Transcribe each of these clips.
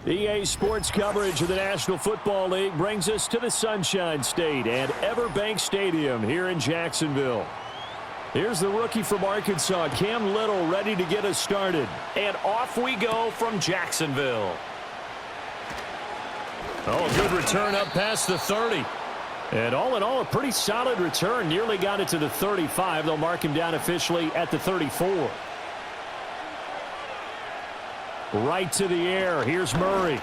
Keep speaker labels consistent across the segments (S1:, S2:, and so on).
S1: EA Sports coverage of the National Football League brings us to the Sunshine State and Everbank Stadium here in Jacksonville. Here's the rookie from Arkansas, Cam Little, ready to get us started.
S2: And off we go from Jacksonville.
S1: Oh, good return up past the 30. And all in all, a pretty solid return. Nearly got it to the 35. They'll mark him down officially at the 34. Right to the air. Here's Murray.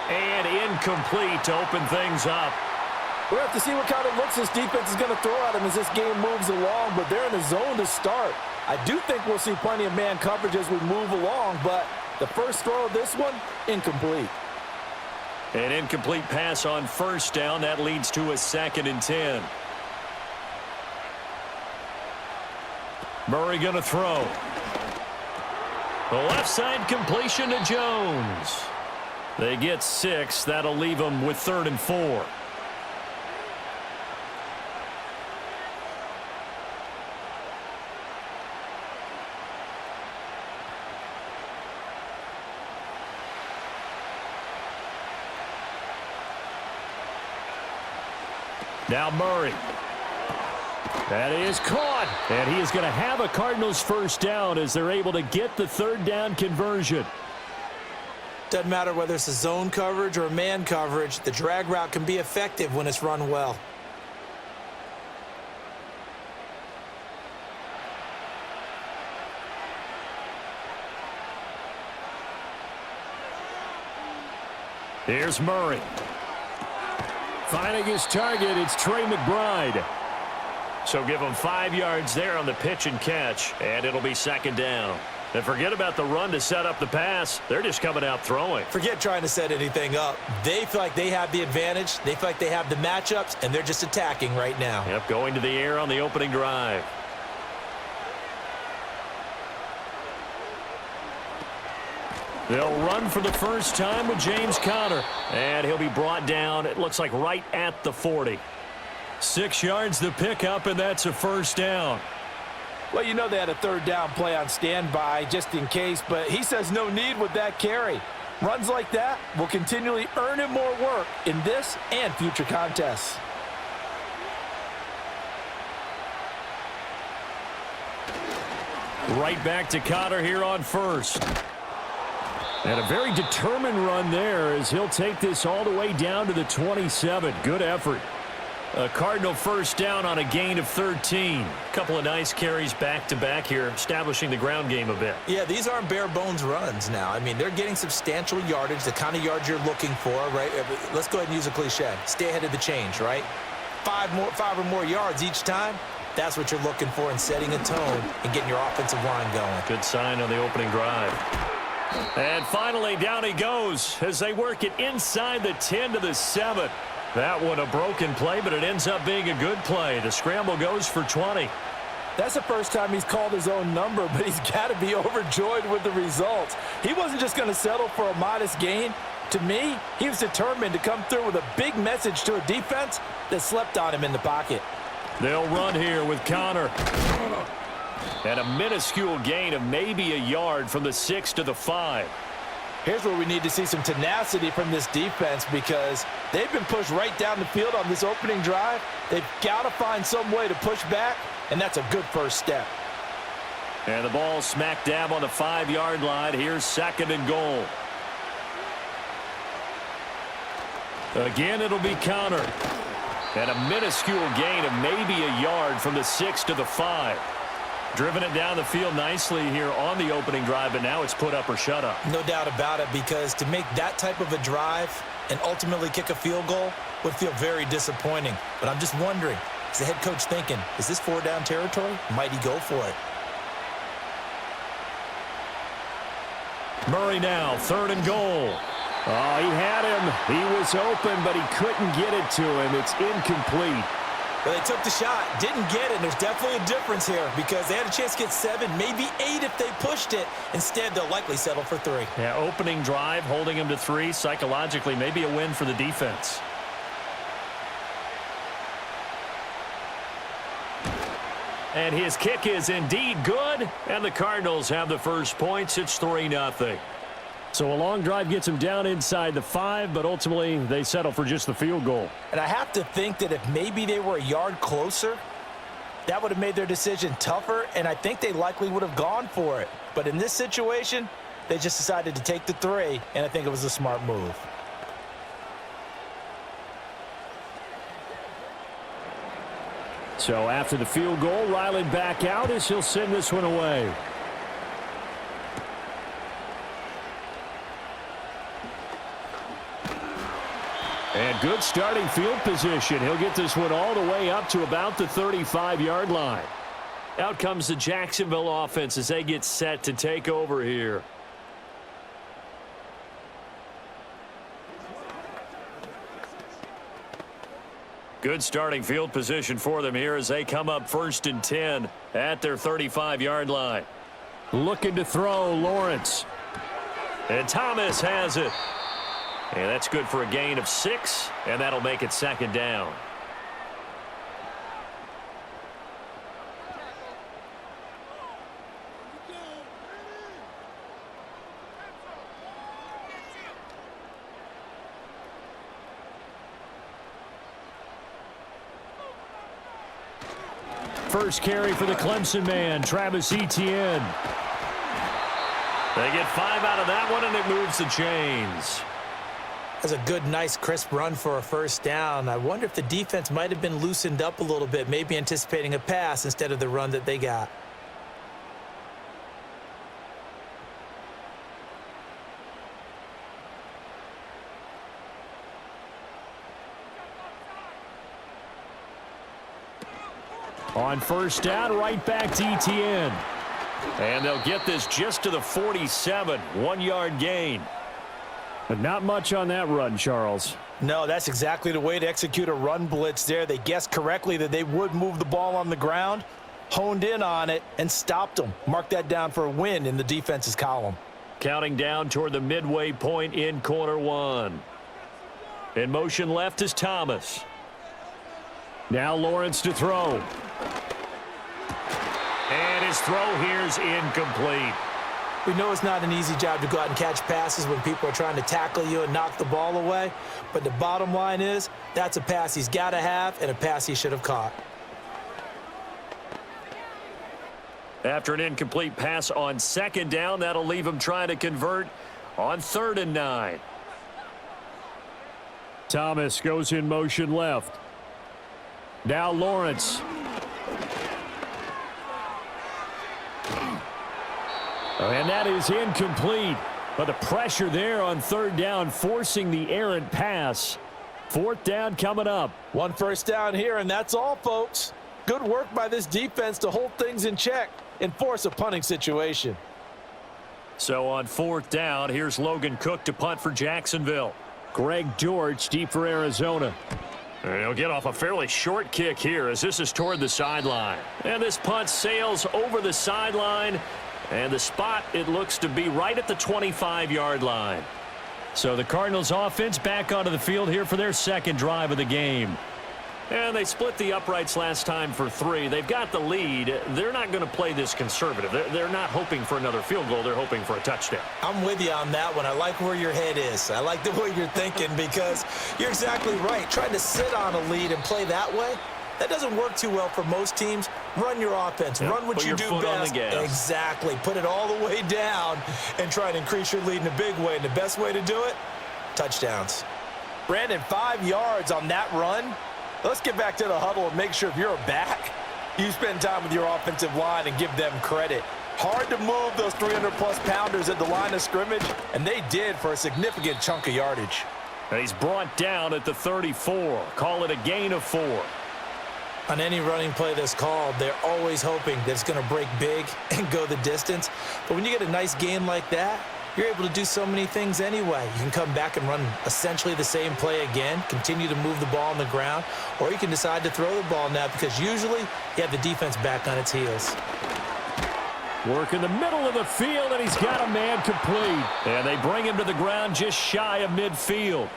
S2: And incomplete to open things up.
S3: We'll have to see what kind of looks this defense is going to throw at him as this game moves along, but they're in the zone to start. I do think we'll see plenty of man coverage as we move along, but the first throw of this one, incomplete.
S2: An incomplete pass on first down. That leads to a 2nd and 10. Murray going to throw. The left side completion to Jones. They get 6. That'll leave them with 3rd and 4. Now Murray. That is caught. And he is going to have a Cardinals first down as they're able to get the 3rd down conversion.
S3: Doesn't matter whether it's a zone coverage or a man coverage, the drag route can be effective when it's run well.
S1: Here's Murray. Finding his target, it's Trey McBride. So give him 5 yards there on the pitch and catch, and it'll be 2nd down. And forget about the run to set up the pass. They're just coming out throwing.
S3: Forget trying to set anything up. They feel like they have the advantage. They feel like they have the matchups, and they're just attacking right now.
S2: Yep, going to the air on the opening drive.
S1: They'll run for the first time with James Conner. And he'll be brought down, it looks like right at the 40. 6 yards the pickup, and that's a first down.
S3: Well, you know they had a 3rd down play on standby just in case, but he says no need with that carry. Runs like that will continually earn him more work in this and future contests.
S1: Right back to Conner here on first. And a very determined run there as he'll take this all the way down to the 27. Good effort. A Cardinal first down on a gain of 13.
S2: Couple of nice carries back-to-back here, establishing the ground game a bit.
S3: Yeah, these aren't bare-bones runs now. I mean, they're getting substantial yardage, the kind of yards you're looking for, right? Let's go ahead and use a cliche. Stay ahead of the change, right? 5 or more yards each time. That's what you're looking for in setting a tone and getting your offensive line going.
S2: Good sign on the opening drive.
S1: And finally, down he goes as they work it inside the 10 to the 7. That one a broken play, but it ends up being a good play. The scramble goes for 20.
S3: That's the first time he's called his own number, but he's got to be overjoyed with the results. He wasn't just going to settle for a modest gain. To me, he was determined to come through with a big message to a defense that slept on him in the pocket.
S1: They'll run here with Conner. And a minuscule gain of maybe a yard from the 6 to the 5.
S3: Here's where we need to see some tenacity from this defense because they've been pushed right down the field on this opening drive. They've got to find some way to push back, and that's a good first step.
S1: And the ball smack dab on the 5-yard line. Here's 2nd and goal. Again, it'll be Conner. And a minuscule gain of maybe a yard from the 6 to the 5. Driven it down the field nicely here on the opening drive, but now it's put up or shut up.
S3: No doubt about it, because to make that type of a drive and ultimately kick a field goal would feel very disappointing. But I'm just wondering, is the head coach thinking, is this 4-down territory? Might he go for it?
S1: Murray now, 3rd and goal. Oh, he had him. He was open, but he couldn't get it to him. It's incomplete.
S3: Well, they took the shot, didn't get it, and there's definitely a difference here because they had a chance to get 7, maybe 8 if they pushed it. Instead, they'll likely settle for 3.
S1: Yeah, opening drive, holding him to 3. Psychologically, maybe a win for the defense. And his kick is indeed good, and the Cardinals have the first points. It's 3-0.
S2: So a long drive gets them down inside the 5, but ultimately they settle for just the field goal.
S3: And I have to think that if maybe they were a yard closer, that would have made their decision tougher, and I think they likely would have gone for it. But in this situation, they just decided to take the 3, and I think it was a smart move.
S2: So after the field goal, Riley back out as he'll send this one away. And good starting field position. He'll get this one all the way up to about the 35-yard line.
S1: Out comes the Jacksonville offense as they get set to take over here. Good starting field position for them here as they come up 1st and 10 at their 35-yard line.
S2: Looking to throw, Lawrence.
S1: And Thomas has it. And that's good for a gain of 6, and that'll make it 2nd down.
S2: First carry for the Clemson man, Travis Etienne.
S1: They get 5 out of that one, and it moves the chains.
S3: That's a good, nice, crisp run for a 1st down. I wonder if the defense might have been loosened up a little bit, maybe anticipating a pass instead of the run that they got.
S2: On 1st down, right back to Etienne.
S1: And they'll get this just to the 47, 1-yard gain.
S2: But not much on that run, Charles.
S3: No, that's exactly the way to execute a run blitz there. They guessed correctly that they would move the ball on the ground, honed in on it, and stopped them. Mark that down for a win in the defense's column.
S1: Counting down toward the midway point in quarter 1. In motion left is Thomas.
S2: Now Lawrence to throw.
S1: And his throw here's incomplete.
S3: We know it's not an easy job to go out and catch passes when people are trying to tackle you and knock the ball away. But the bottom line is, that's a pass he's got to have and a pass he should have caught.
S1: After an incomplete pass on 2nd down, that'll leave him trying to convert on 3rd and 9.
S2: Thomas goes in motion left. Now Lawrence. And that is incomplete. But the pressure there on 3rd down, forcing the errant pass. 4th down coming up.
S3: 1 1st down here, and that's all, folks. Good work by this defense to hold things in check and force a punting situation.
S1: So on 4th down, here's Logan Cook to punt for Jacksonville.
S2: Greg Dortch deep for Arizona.
S1: And he'll get off a fairly short kick here as this is toward the sideline. And this punt sails over the sideline. And the spot, it looks to be right at the 25-yard line.
S2: So the Cardinals offense back onto the field here for their 2nd drive of the game.
S1: And they split the uprights last time for 3. They've got the lead. They're not going to play this conservative. They're not hoping for another field goal. They're hoping for a touchdown.
S3: I'm with you on that one. I like where your head is. I like the way you're thinking because you're exactly right. Trying to sit on a lead and play that way, that doesn't work too well for most teams. Run your offense. Run what you do best. Exactly. Put it all the way down and try to increase your lead in a big way. And the best way to do it, touchdowns. Brandon, 5 yards on that run. Let's get back to the huddle and make sure if you're back, you spend time with your offensive line and give them credit. Hard to move those 300-plus pounders at the line of scrimmage, and they did for a significant chunk of yardage.
S1: And he's brought down at the 34. Call it a gain of 4.
S3: On any running play that's called, they're always hoping that it's going to break big and go the distance. But when you get a nice gain like that, you're able to do so many things anyway. You can come back and run essentially the same play again, continue to move the ball on the ground, or you can decide to throw the ball now because usually you have the defense back on its heels.
S2: Work in the middle of the field, and he's got a man complete.
S1: And they bring him to the ground just shy of midfield.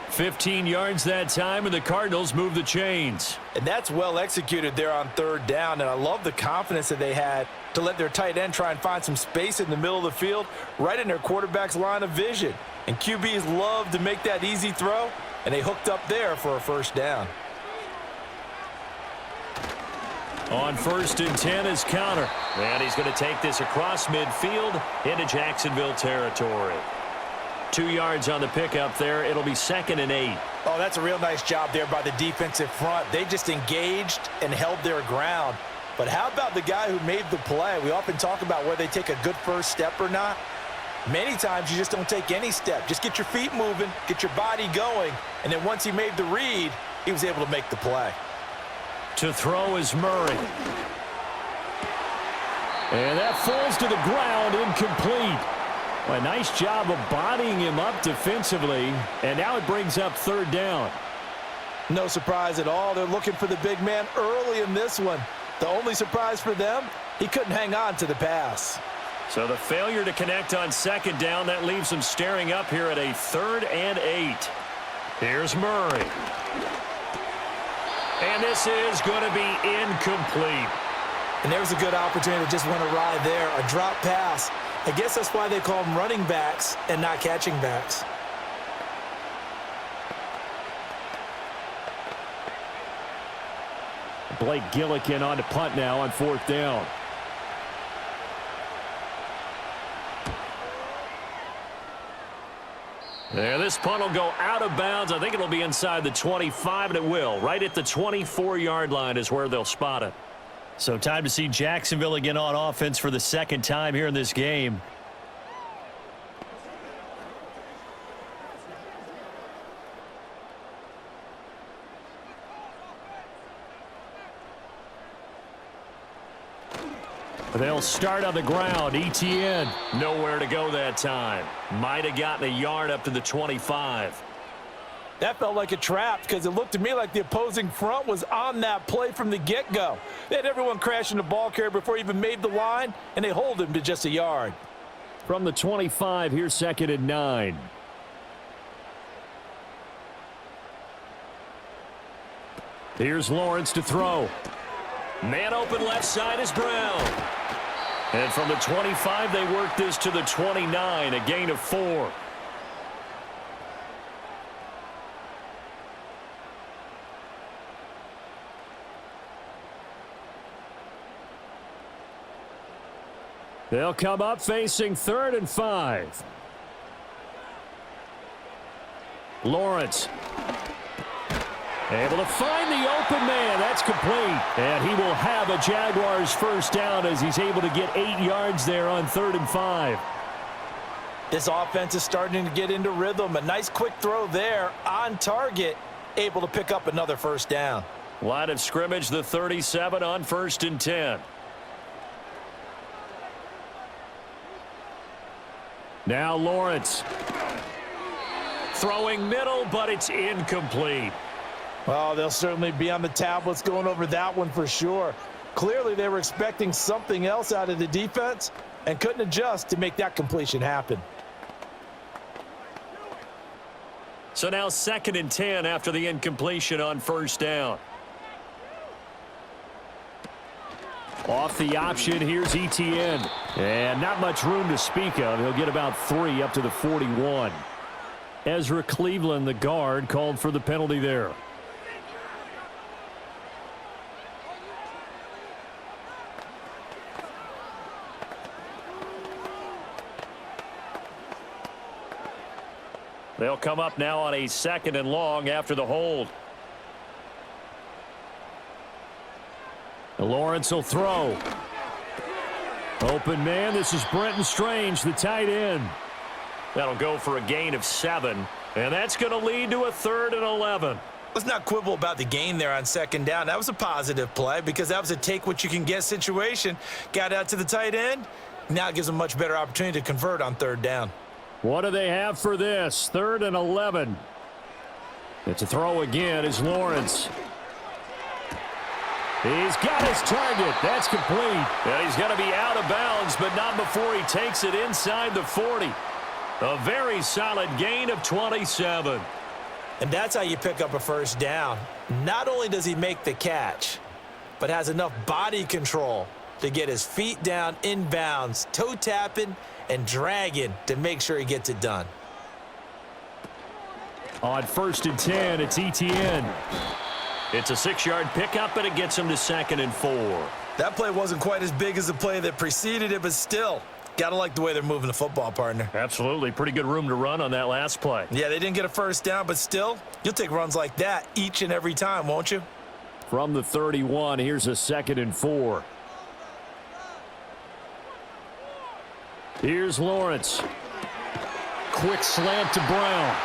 S2: 15 yards that time, and the Cardinals move the chains.
S3: And that's well executed there on third down, and I love the confidence that they had to let their tight end try and find some space in the middle of the field, right in their quarterback's line of vision. And QBs love to make that easy throw, and they hooked up there for a first down.
S2: On 1st and 10 is counter.
S1: And he's going to take this across midfield into Jacksonville territory. 2 yards on the pickup there. It'll be 2nd and 8.
S3: Oh, that's a real nice job there by the defensive front. They just engaged and held their ground. But how about the guy who made the play? We often talk about whether they take a good first step or not. Many times you just don't take any step. Just get your feet moving, get your body going, and then once he made the read, he was able to make the play.
S2: To throw is Murray. And that falls to the ground, incomplete. Well, a nice job of bodying him up defensively, and now it brings up 3rd down.
S3: No surprise at all. They're looking for the big man early in this one. The only surprise for them, he couldn't hang on to the pass.
S1: So the failure to connect on 2nd down, that leaves them staring up here at a 3rd and 8. Here's Murray. And this is going to be incomplete.
S3: And there's a good opportunity to just run a ride there, a drop pass. I guess that's why they call them running backs and not catching backs.
S2: Blake Gillikin on to punt now on 4th down.
S1: There, this punt will go out of bounds. I think it'll be inside the 25, and it will. Right at the 24-yard line is where they'll spot it.
S2: So time to see Jacksonville again on offense for the 2nd time here in this game. They'll start on the ground. ETN.
S1: Nowhere to go that time. Might have gotten a yard up to the 25.
S3: That felt like a trap because it looked to me like the opposing front was on that play from the get-go. They had everyone crashing the ball carrier before he even made the line, and they hold him to just a yard.
S2: From the 25, here's 2nd and 9. Here's Lawrence to throw.
S1: Man open left side is Brown.
S2: And from the 25, they work this to the 29, a gain of 4. They'll come up facing 3rd and 5. Lawrence. Able to find the open man. That's complete. And he will have a Jaguars first down as he's able to get 8 yards there on 3rd and 5.
S3: This offense is starting to get into rhythm. A nice quick throw there on target. Able to pick up another first down.
S1: Line of scrimmage, the 37 on 1st and 10.
S2: Now Lawrence.
S1: Throwing middle, but it's incomplete.
S3: Well, they'll certainly be on the tablets going over that one for sure. Clearly, they were expecting something else out of the defense and couldn't adjust to make that completion happen.
S1: So now 2nd and 10 after the incompletion on 1st down.
S2: Off the option, here's ETN. And not much room to speak of. He'll get about 3 up to the 41. Ezra Cleveland, the guard, called for the penalty there.
S1: They'll come up now on a 2nd and long after the hold.
S2: Lawrence will throw. Open man, this is Brenton Strange, the tight end.
S1: That'll go for a gain of 7, and that's going to lead to a 3rd and 11.
S3: Let's not quibble about the gain there on 2nd down. That was a positive play because that was a take-what-you-can-get situation. Got out to the tight end. Now it gives them a much better opportunity to convert on 3rd down.
S2: What do they have for this? 3rd and 11. It's a throw again is Lawrence. He's got his target. That's complete.
S1: And he's going to be out of bounds, but not before he takes it inside the 40. A very solid gain of 27.
S3: And that's how you pick up a first down. Not only does he make the catch, but has enough body control to get his feet down inbounds, toe tapping and dragging to make sure he gets it done.
S2: On 1st and 10, it's ETN.
S1: It's a 6-yard pickup, and it gets him to 2nd and 4.
S3: That play wasn't quite as big as the play that preceded it, but still, got to like the way they're moving the football, partner.
S1: Absolutely. Pretty good room to run on that last play.
S3: Yeah, they didn't get a first down, but still, you'll take runs like that each and every time, won't you?
S2: From the 31, here's a 2nd and 4. Here's Lawrence. Quick slant to Brown.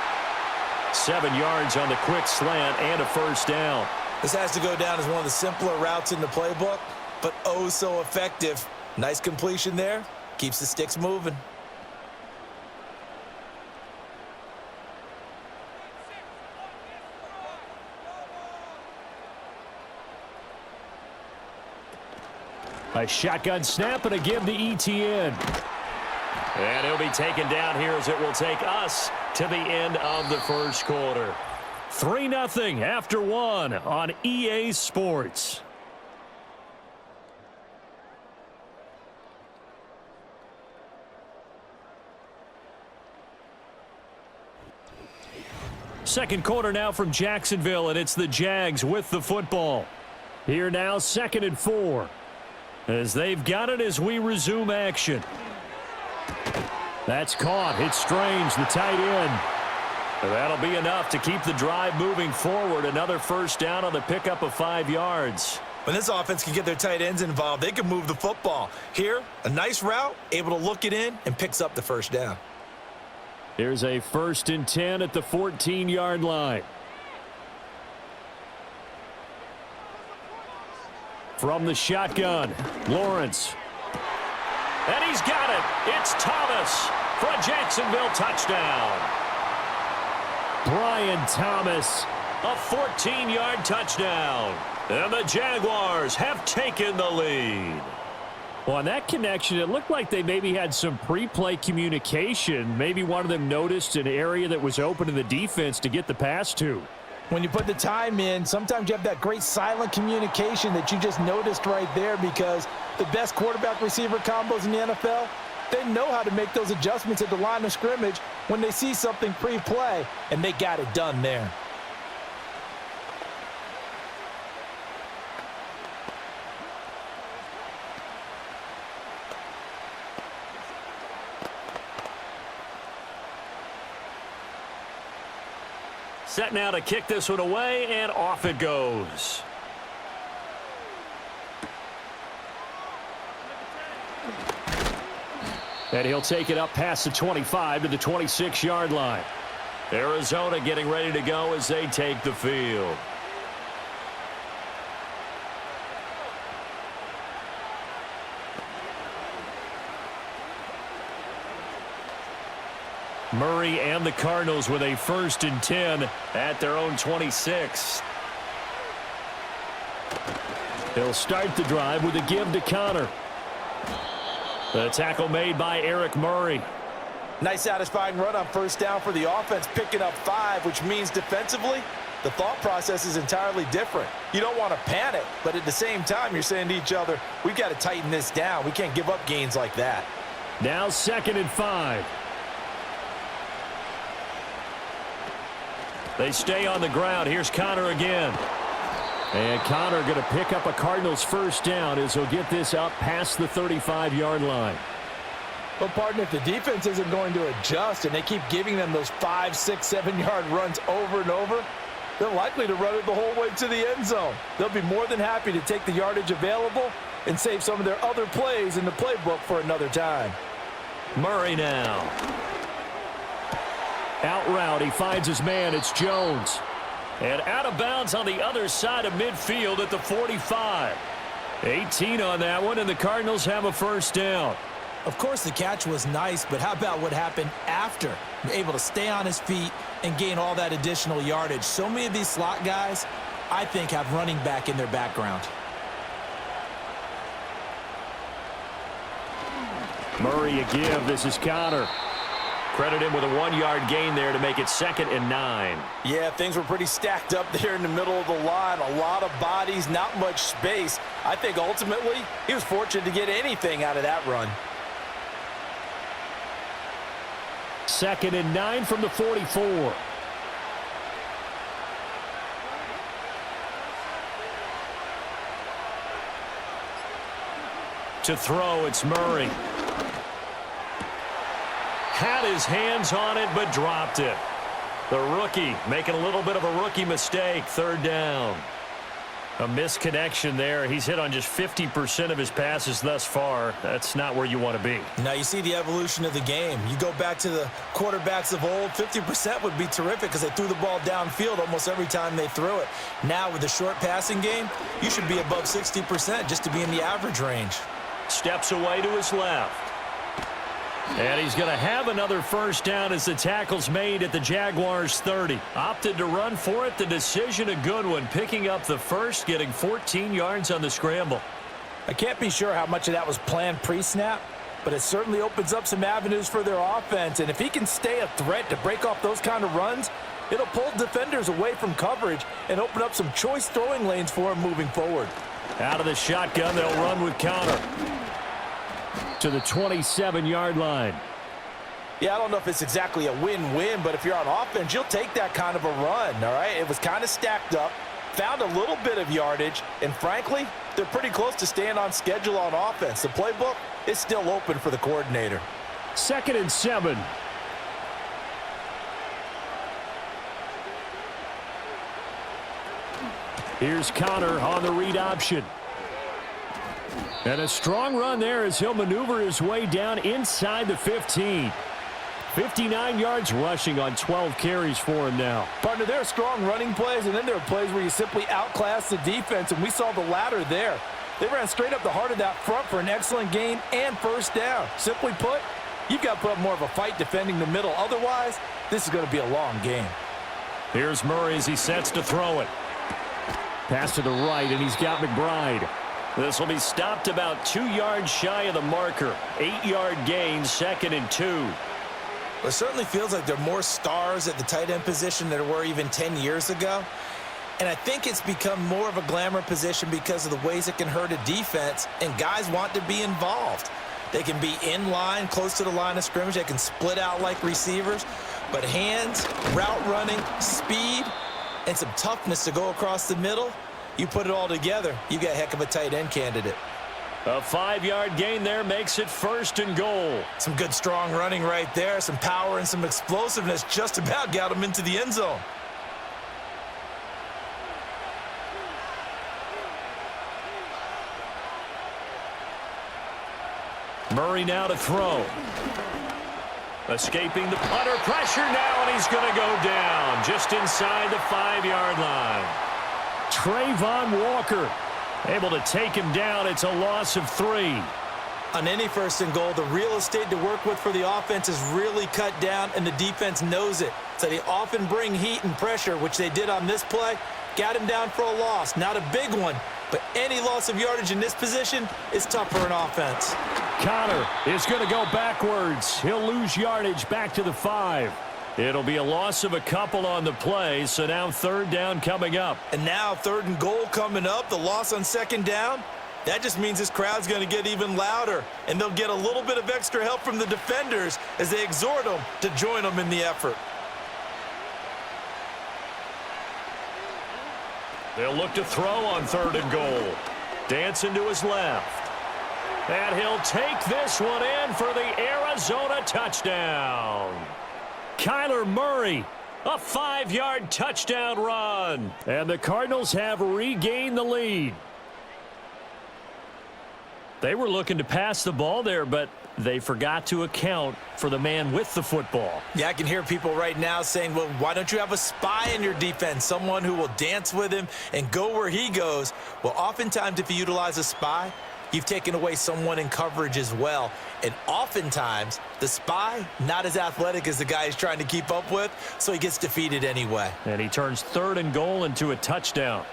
S1: 7 yards on the quick slant and a first down.
S3: This has to go down as one of the simpler routes in the playbook, but oh so effective. Nice completion there. Keeps the sticks moving.
S2: A shotgun snap and a give to ETN.
S1: And he'll be taken down here as it will take us to the end of the first quarter.
S2: 3-0 after 1 on EA Sports. Second quarter now from Jacksonville, and it's the Jags with the football. Here now, 2nd and 4. As they've got it as we resume action. That's caught. It's Strange, the tight end.
S1: That'll be enough to keep the drive moving forward. Another first down on the pickup of 5 yards.
S3: When this offense can get their tight ends involved, they can move the football. Here, a nice route, able to look it in, and picks up the first down.
S2: Here's a 1st and 10 at the 14-yard line. From the shotgun, Lawrence.
S1: And he's got it. It's Thomas for a Jacksonville touchdown.
S2: Brian Thomas.
S1: A 14-yard touchdown. And the Jaguars have taken the lead.
S2: Well, on that connection, it looked like they maybe had some pre-play communication. Maybe one of them noticed an area that was open in the defense to get the pass to.
S4: When you put the time in, sometimes you have that great silent communication that you just noticed right there, because the best quarterback-receiver combos in the NFL, they know how to make those adjustments at the line of scrimmage when they see something pre-play, and they got it done there.
S1: Set now to kick this one away, and off it goes.
S2: And he'll take it up past the 25 to the 26-yard line.
S1: Arizona getting ready to go as they take the field.
S2: Murray and the Cardinals with a 1st and 10
S1: at their own 26.
S2: He'll start the drive with a give to Connor. The tackle made by Eric Murray.
S4: Nice satisfying run on first down for the offense, picking up 5, which means defensively, the thought process is entirely different. You don't want to panic, but at the same time, you're saying to each other, we've got to tighten this down. We can't give up gains like that.
S2: Now 2nd and 5.
S1: They stay on the ground. Here's Connor again.
S2: And Connor going to pick up a Cardinals first down as he'll get this up past the 35-yard line.
S4: But, partner, if the defense isn't going to adjust and they keep giving them those 5, 6, 7-yard runs over and over, they're likely to run it the whole way to the end zone. They'll be more than happy to take the yardage available and save some of their other plays in the playbook for another time.
S1: Murray now.
S2: Out route, he finds his man. It's Jones.
S1: And out of bounds on the other side of midfield at the 45.
S2: 18 on that one, and the Cardinals have a first down.
S3: Of course, the catch was nice, but how about what happened after? Able to stay on his feet and gain all that additional yardage. So many of these slot guys, I think, have running back in their background.
S2: Murray a give. This is Connor.
S1: Credit him with a 1-yard gain there to make it 2nd and 9.
S4: Yeah, things were pretty stacked up there in the middle of the line. A lot of bodies, not much space. I think ultimately he was fortunate to get anything out of that run.
S2: 2nd and 9 from the 44.
S1: To throw, it's Murray. Had his hands on it, but dropped it. The rookie making a little bit of a rookie mistake. 3rd down. A misconnection there. He's hit on just 50% of his passes thus far. That's not where you want to be.
S3: Now you see the evolution of the game. You go back to the quarterbacks of old, 50% would be terrific because they threw the ball downfield almost every time they threw it. Now with the short passing game, you should be above 60% just to be in the average range.
S1: Steps away to his left.
S2: And he's going to have another 1st down as the tackle's made at the Jaguars' 30.
S1: Opted to run for it. The decision a good one. Picking up the 1st, getting 14 yards on the scramble.
S4: I can't be sure how much of that was planned pre-snap, but it certainly opens up some avenues for their offense. And if he can stay a threat to break off those kind of runs, it'll pull defenders away from coverage and open up some choice throwing lanes for him moving forward.
S2: Out of the shotgun, they'll run with Connor to the 27-yard line.
S4: Yeah, I don't know if it's exactly a win-win, but if you're on offense, you'll take that kind of a run, all right? It was kind of stacked up, found a little bit of yardage, and frankly, they're pretty close to staying on schedule on offense. The playbook is still open for the coordinator.
S2: 2nd and 7. Here's Connor on the read option. And a strong run there as he'll maneuver his way down inside the 15. 59 yards rushing on 12 carries for him now.
S4: Partner, there are strong running plays, and then there are plays where you simply outclass the defense, and we saw the latter there. They ran straight up the heart of that front for an excellent gain and 1st down. Simply put, you've got to put up more of a fight defending the middle. Otherwise, this is going to be a long game.
S2: Here's Murray as he sets to throw it. Pass to the right, and he's got McBride.
S1: This will be stopped about 2 yards shy of the marker. 8-yard gain, 2nd and 2.
S3: Well, it certainly feels like there are more stars at the tight end position than there were even 10 years ago. And I think it's become more of a glamour position because of the ways it can hurt a defense, and guys want to be involved. They can be in line, close to the line of scrimmage. They can split out like receivers. But hands, route running, speed, and some toughness to go across the middle, you put it all together, you got a heck of a tight end candidate.
S1: A 5-yard gain there makes it 1st and goal.
S3: Some good strong running right there, some power and some explosiveness just about got him into the end zone.
S1: Murray now to throw. Escaping the punter pressure now, and he's going to go down just inside the 5-yard line.
S2: Trayvon Walker able to take him down. It's a loss of 3.
S3: On any 1st and goal, the real estate to work with for the offense is really cut down, and the defense knows it. So they often bring heat and pressure, which they did on this play. Got him down for a loss. Not a big one, but any loss of yardage in this position is tough for an offense.
S2: Connor is going to go backwards. He'll lose yardage back to the 5.
S1: It'll be a loss of a couple on the play, so now 3rd down coming up.
S3: And now 3rd and goal coming up, the loss on 2nd down. That just means this crowd's going to get even louder, and they'll get a little bit of extra help from the defenders as they exhort them to join them in the effort.
S1: They'll look to throw on 3rd and goal. Dancing to his left. And he'll take this one in for the Arizona touchdown.
S2: Kyler Murray,
S1: A 5-yard touchdown run.
S2: and the Cardinals have regained the lead. They were looking to pass the ball there, but they forgot to account for the man with the football.
S3: Yeah, I can hear people right now saying, well, why don't you have a spy in your defense, someone who will dance with him and go where he goes? Well, oftentimes if you utilize a spy, you've taken away someone in coverage as well. And oftentimes, the spy, not as athletic as the guy he's trying to keep up with, so he gets defeated anyway.
S2: And he turns 3rd and goal into a touchdown.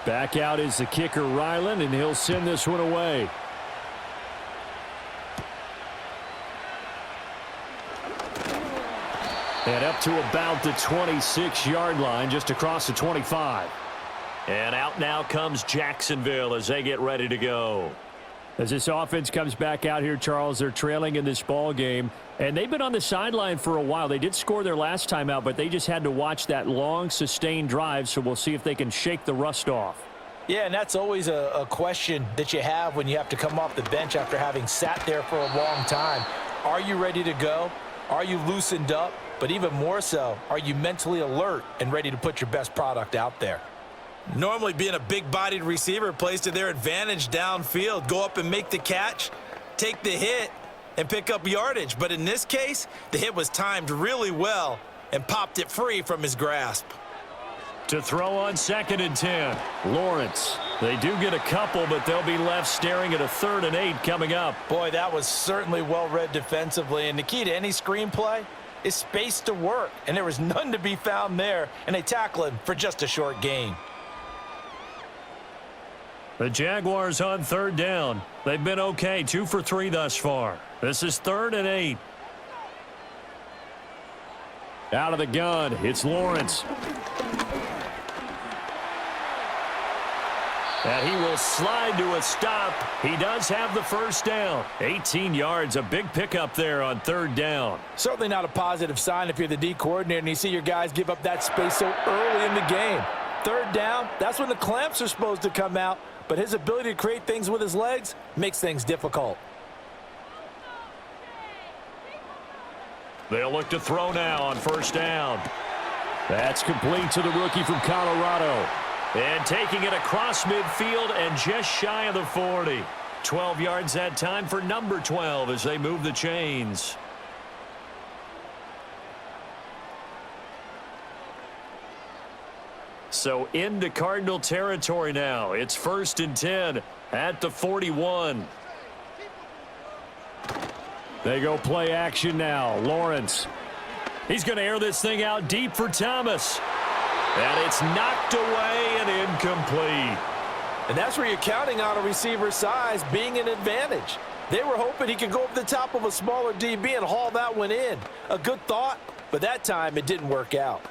S2: Back out is the kicker, Ryland, and he'll send this one away. And up to about the 26-yard line, just across the 25.
S1: And out now comes Jacksonville as they get ready to go.
S2: As this offense comes back out here, Charles, they're trailing in this ball game, and they've been on the sideline for a while. They did score their last time out, but they just had to watch that long, sustained drive, so we'll see if they can shake the rust off.
S4: Yeah, and that's always a question that you have when you have to come off the bench after having sat there for a long time. Are you ready to go? Are you loosened up? But even more so, are you mentally alert and ready to put your best product out there?
S3: Normally being a big-bodied receiver plays to their advantage downfield. Go up and make the catch, take the hit, and pick up yardage. But in this case, the hit was timed really well and popped it free from his grasp.
S1: To throw on 2nd and 10.
S2: Lawrence.
S1: They do get a couple, but they'll be left staring at a 3rd and 8 coming up.
S4: Boy, that was certainly well-read defensively. And the key to any screenplay is space to work. And there was none to be found there. And they tackle him for just a short gain.
S1: The Jaguars on 3rd down. They've been okay, 2 for 3 thus far. This is 3rd and 8.
S2: Out of the gun, it's Lawrence.
S1: And he will slide to a stop. He does have the 1st down. 18 yards, a big pickup there on 3rd down.
S4: Certainly not a positive sign if you're the D coordinator and you see your guys give up that space so early in the game. 3rd down, that's when the clamps are supposed to come out, but his ability to create things with his legs makes things difficult.
S1: They'll look to throw now on 1st down.
S2: That's complete to the rookie from Colorado.
S1: And taking it across midfield and just shy of the 40. 12 yards that time for number 12 as they move the chains. So into Cardinal territory now. It's 1st and 10 at the 41.
S2: They go play action now. Lawrence.
S1: He's going to air this thing out deep for Thomas. And it's knocked away and incomplete.
S4: And that's where you're counting on a receiver's size being an advantage. They were hoping he could go over the top of a smaller DB and haul that one in. A good thought, but that time it didn't work out.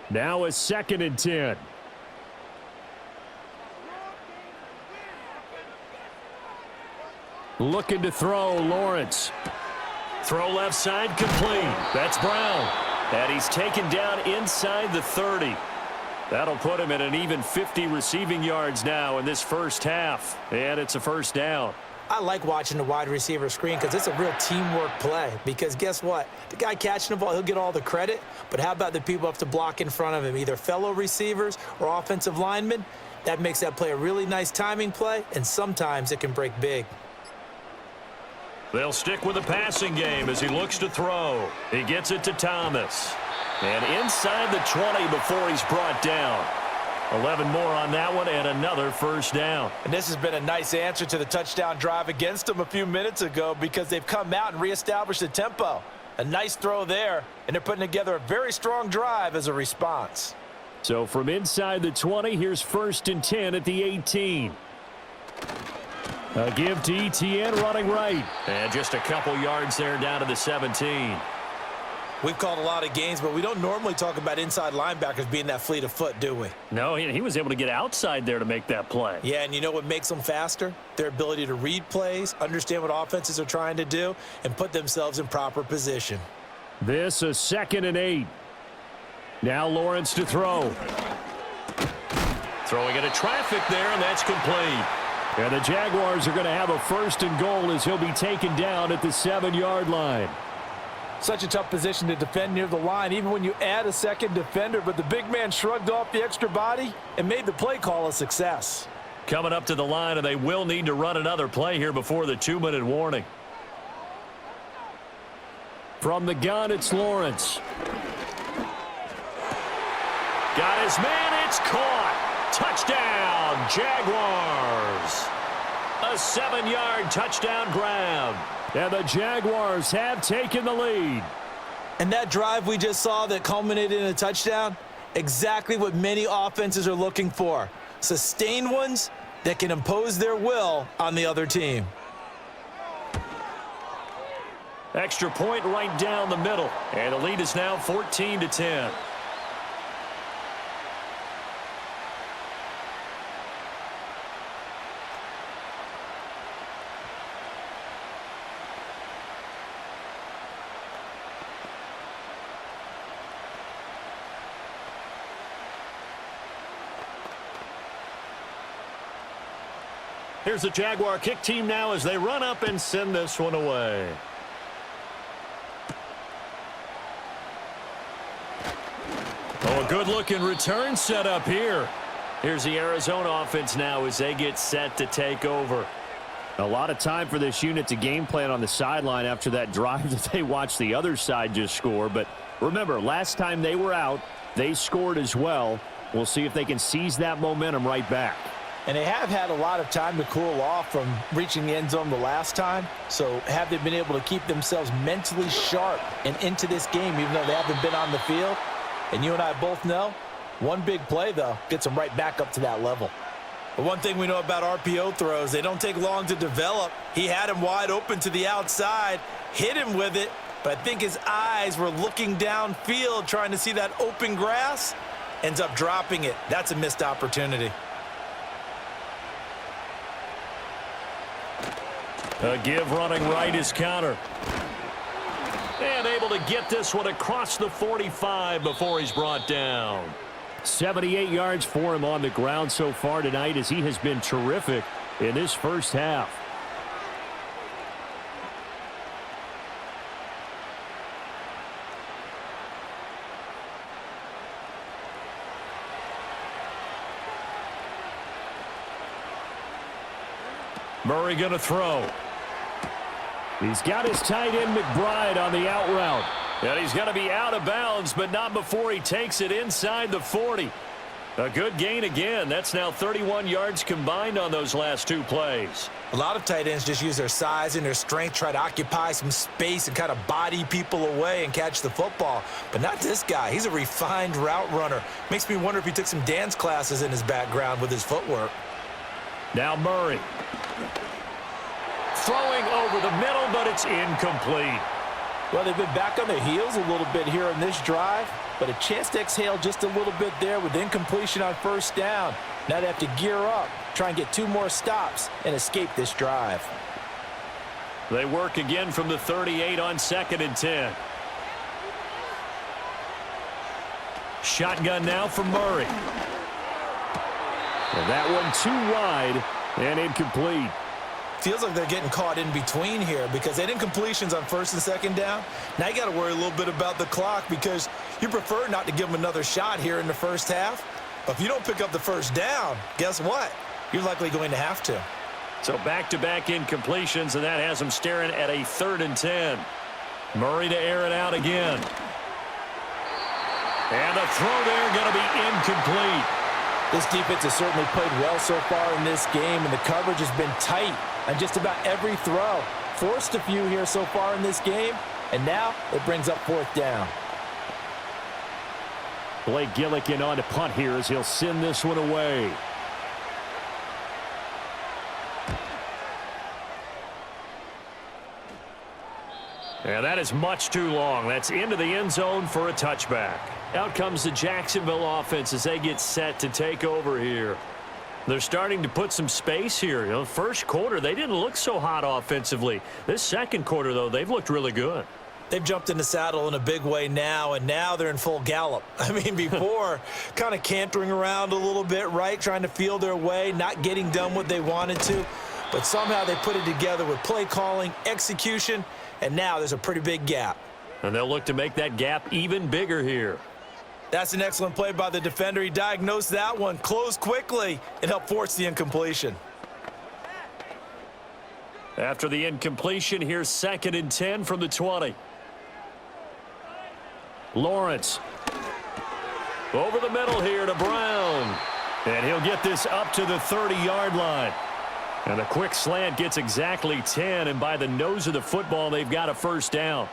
S2: Now a 2nd and 10. Looking to throw, Lawrence.
S1: Throw left side complete. That's Brown. And he's taken down inside the 30. That'll put him at an even 50 receiving yards now in this 1st half. And it's a 1st down.
S3: I like watching the wide receiver screen because it's a real teamwork play. Because guess what? The guy catching the ball, he'll get all the credit. But how about the people have to block in front of him, either fellow receivers or offensive linemen? That makes that play a really nice timing play, and sometimes it can break big.
S1: They'll stick with the passing game as he looks to throw. He gets it to Thomas. And inside the 20 before he's brought down. 11 more on that one and another 1st down.
S4: And this has been a nice answer to the touchdown drive against them a few minutes ago because they've come out and reestablished the tempo. A nice throw there, and they're putting together a very strong drive as a response.
S2: So from inside the 20, here's 1st and 10 at the 18. A give to Etienne running right.
S1: And just a couple yards there down to the 17.
S3: We've called a lot of games, but we don't normally talk about inside linebackers being that fleet of foot, do we?
S1: No, he was able to get outside there to make that play.
S3: Yeah, and you know what makes them faster? Their ability to read plays, understand what offenses are trying to do, and put themselves in proper position.
S2: This a 2nd and 8. Now Lawrence to throw.
S1: Throwing into traffic there, and that's complete.
S2: And the Jaguars are going to have a 1st and goal as he'll be taken down at the 7-yard line.
S4: Such a tough position to defend near the line, even when you add a second defender, but the big man shrugged off the extra body and made the play call a success.
S1: Coming up to the line, and they will need to run another play here before the 2-minute warning.
S2: From the gun, it's Lawrence.
S1: Got his man, it's caught. Touchdown, Jaguars. A 7-yard touchdown grab.
S2: And the Jaguars have taken the lead.
S3: And that drive we just saw that culminated in a touchdown, Exactly what many offenses are looking for. Sustained ones that can impose their will on the other team.
S1: Extra point right down the middle. And the lead is now 14-10. Here's the Jaguar kick team now as they run up and send this one away. Oh, a good-looking return set up here. Here's the Arizona offense now as they get set to take over.
S2: A lot of time for this unit to game plan on the sideline after that drive that they watched the other side just score. But remember, last time they were out, they scored as well. We'll see if they can seize that momentum right back.
S4: And they have had a lot of time to cool off from reaching the end zone the last time. So have they been able to keep themselves mentally sharp and into this game even though they haven't been on the field? And you and I both know, one big play, though, gets them right back up to that level.
S3: But one thing we know about RPO throws, they don't take long to develop. He had him wide open to the outside, hit him with it, but I think his eyes were looking downfield trying to see that open grass, ends up dropping it. That's a missed opportunity.
S1: A give running right is counter. And able to get this one across the 45 before he's brought down.
S2: 78 yards for him on the ground so far tonight as he has been terrific in this first half.
S1: Murray going to throw.
S2: He's got his tight end McBride on the out route.
S1: And he's going to be out of bounds, but not before he takes it inside the 40. A good gain again. That's now 31 yards combined on those last two plays.
S3: A lot of tight ends just use their size and their strength, try to occupy some space and kind of body people away and catch the football. But not this guy. He's a refined route runner. Makes me wonder if he took some dance classes in his background with his footwork.
S1: Now Murray. Throwing over the middle, but it's incomplete.
S4: Well, they've been back on their heels a little bit here in this drive, but a chance to exhale just a little bit there with incompletion on first down. Now they have to gear up, try and get 2 more stops and escape this drive.
S1: They work again from the 38 on 2nd and 10. Shotgun now for Murray.
S2: And that one too wide and incomplete.
S3: Feels like they're getting caught in between here because they had incompletions on 1st and 2nd down. Now you got to worry a little bit about the clock because you prefer not to give them another shot here in the first half. But if you don't pick up the first down, guess what? You're likely going to have to.
S1: So back-to-back incompletions, and that has them staring at a 3rd and 10. Murray to air it out again. And the throw there going to be incomplete.
S4: This defense has certainly played well so far in this game, and the coverage has been tight on just about every throw. Forced a few here so far in this game, and now it brings up 4th down.
S2: Blake Gillikin on to punt here as he'll send this one away.
S1: And that is much too long. That's into the end zone for a touchback. Out comes the Jacksonville offense as they get set to take over here. They're starting to put some space here. You know, first quarter, they didn't look so hot offensively. This second quarter, though, they've looked really good.
S3: They've jumped in the saddle in a big way now, and now they're in full gallop. I mean, before, kind of cantering around a little bit, right, trying to feel their way, not getting done what they wanted to. But somehow they put it together with play calling, execution, and now there's a pretty big gap.
S1: And they'll look to make that gap even bigger here.
S3: That's an excellent play by the defender. He diagnosed that one, closed quickly, and helped force the incompletion.
S1: After the incompletion, here's 2nd and 10 from the 20.
S2: Lawrence.
S1: Over the middle here to Brown. And he'll get this up to the 30-yard line. And the quick slant gets exactly 10, and by the nose of the football, they've got a first down.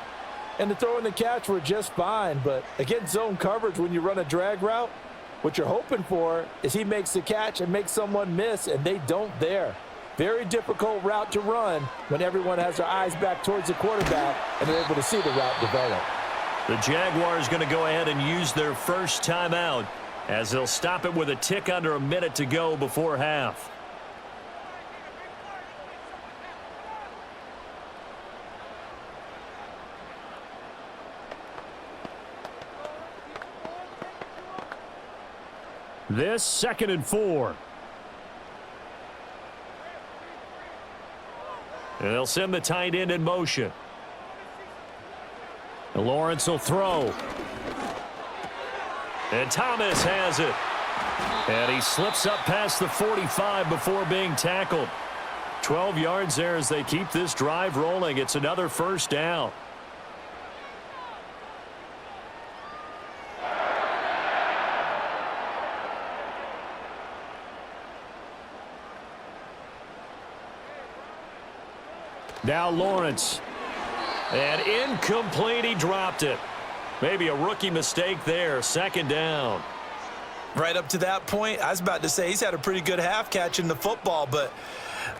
S4: And the throw and the catch were just fine. But against zone coverage, when you run a drag route, what you're hoping for is he makes the catch and makes someone miss, and they don't there. Very difficult route to run when everyone has their eyes back towards the quarterback and they're able to see the route develop.
S2: The Jaguars going to go ahead and use their first timeout as they'll stop it with a tick under a minute to go before half. This 2nd and 4. And they'll send the tight end in motion. And Lawrence will throw. And Thomas has it. And he slips up past the 45 before being tackled. 12 yards there as they keep this drive rolling. It's another first down. Now Lawrence. And incomplete, he dropped it. Maybe a rookie mistake there. 2nd down.
S3: Right up to that point, I was about to say he's had a pretty good half catching the football, but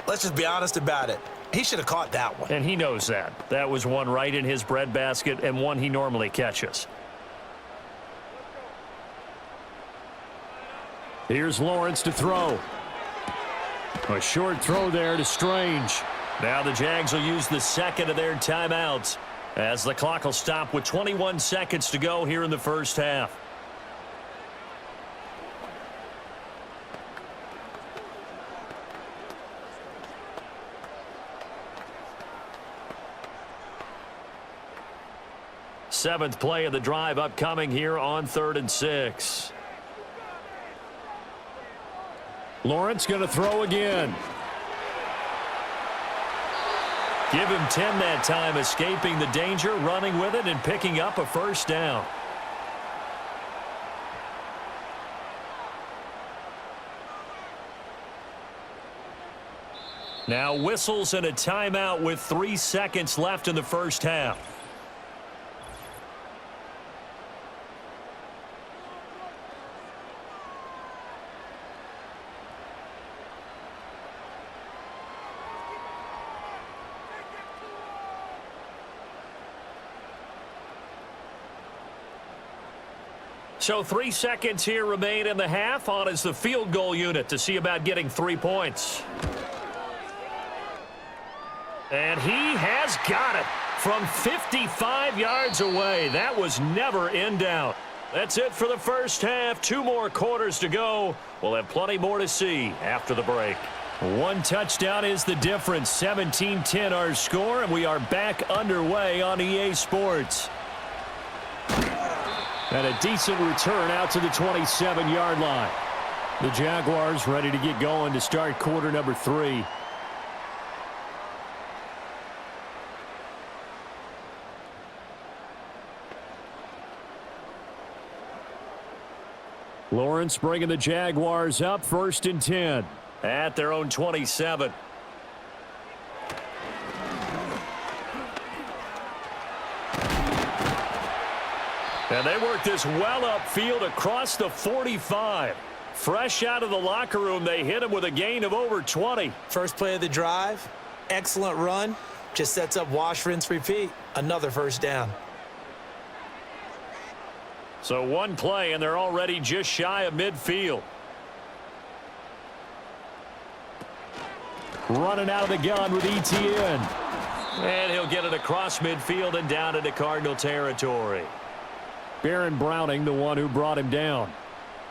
S3: let's just be honest about it. He should have caught that one.
S2: And he knows that. That was one right in his breadbasket and one he normally catches. Here's Lawrence to throw. A short throw there to Strange. Now the Jags will use the 2nd of their timeouts as the clock will stop with 21 seconds to go here in the first half. Seventh play of the drive upcoming here on 3rd and 6. Lawrence going to throw again. Give him 10 that time, escaping the danger, running with it, and picking up a first down. Now whistles and a timeout with 3 seconds left in the first half. So 3 seconds here remain in the half. On is the field goal unit to see about getting 3 points. And he has got it from 55 yards away. That was never in doubt. That's it for the first half. 2 more quarters to go. We'll have plenty more to see after the break. 1 touchdown is the difference. 17-10 our score, and we are back underway on EA Sports. And a decent return out to the 27-yard line. The Jaguars ready to get going to start quarter number 3. Lawrence bringing the Jaguars up 1st and 10 at their own 27. And they work this well upfield across the 45. Fresh out of the locker room, they hit him with a gain of over 20.
S3: First play of the drive, excellent run. Just sets up wash, rinse, repeat. Another first down.
S2: So 1 play, and they're already just shy of midfield. Running out of the gun with ETN. And he'll get it across midfield and down into Cardinal territory. Baron Browning, the one who brought him down.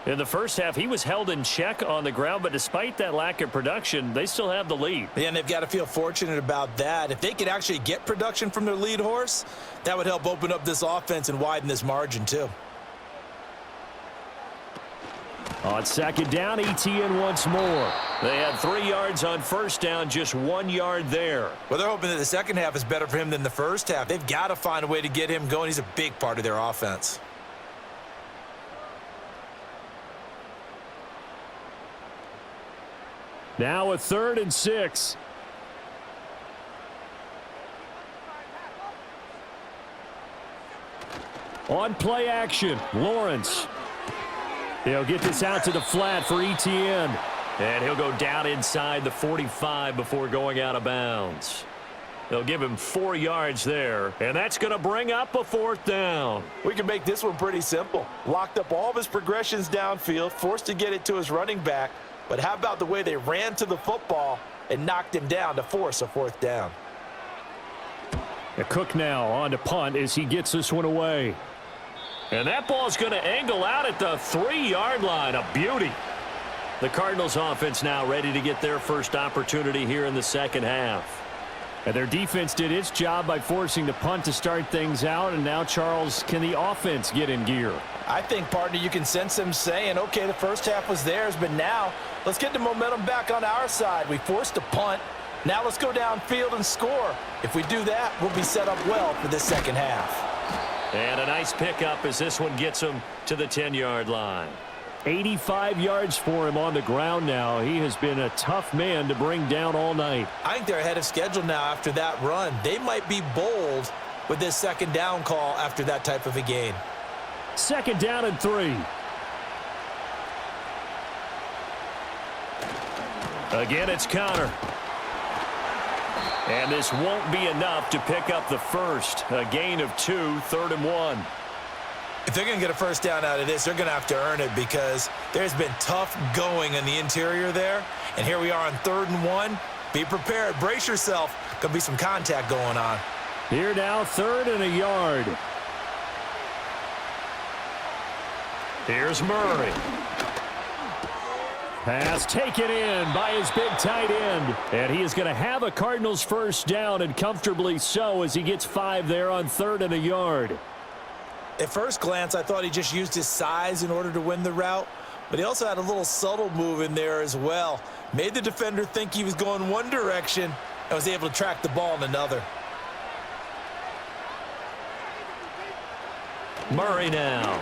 S2: In the first half, he was held in check on the ground, but despite that lack of production, they still have the lead.
S3: Yeah, and they've got to feel fortunate about that. If they could actually get production from their lead horse, that would help open up this offense and widen this margin too.
S2: On 2nd down, ETN once more. They had 3 yards on first down, just 1 yard there.
S3: Well, they're hoping that the second half is better for him than the first half. They've got to find a way to get him going. He's a big part of their offense.
S2: Now a 3rd and 6. On play action, Lawrence. He'll get this out to the flat for Etienne.
S1: And he'll go down inside the 45 before going out of bounds. They'll give him 4 yards there, and that's going to bring up a 4th down.
S4: We can make this one pretty simple. Locked up all of his progressions downfield, forced to get it to his running back. But how about the way they ran to the football and knocked him down to force a 4th down?
S2: Cook now on to punt as he gets this one away.
S1: And that ball's going to angle out at the 3-yard line. A beauty. The Cardinals offense now ready to get their first opportunity here in the second half.
S2: And their defense did its job by forcing the punt to start things out. And now, Charles, can the offense get in gear?
S4: I think, partner, you can sense them saying, okay, the first half was theirs, but now let's get the momentum back on our side. We forced a punt. Now let's go downfield and score. If we do that, we'll be set up well for this second half.
S1: And a nice pickup as this one gets him to the 10-yard line.
S2: 85 yards for him on the ground now. He has been a tough man to bring down all night.
S3: I think they're ahead of schedule now after that run. They might be bold with this second down call after that type of a gain.
S2: 2nd down and 3.
S1: Again, it's Connor. And this won't be enough to pick up the first. A gain of 2, 3rd and 1.
S3: If they're going to get a first down out of this, they're going to have to earn it because there's been tough going in the interior there. And here we are on 3rd and 1. Be prepared. Brace yourself. Could be some contact going on.
S2: Here now, 3rd and a yard.
S1: Here's Murray.
S2: Pass taken in by his big tight end. And he is going to have a Cardinals first down, and comfortably so, as he gets 5 there on 3rd and a yard.
S3: At first glance, I thought he just used his size in order to win the route, but he also had a little subtle move in there as well. Made the defender think he was going one direction and was able to track the ball in another.
S1: Murray now.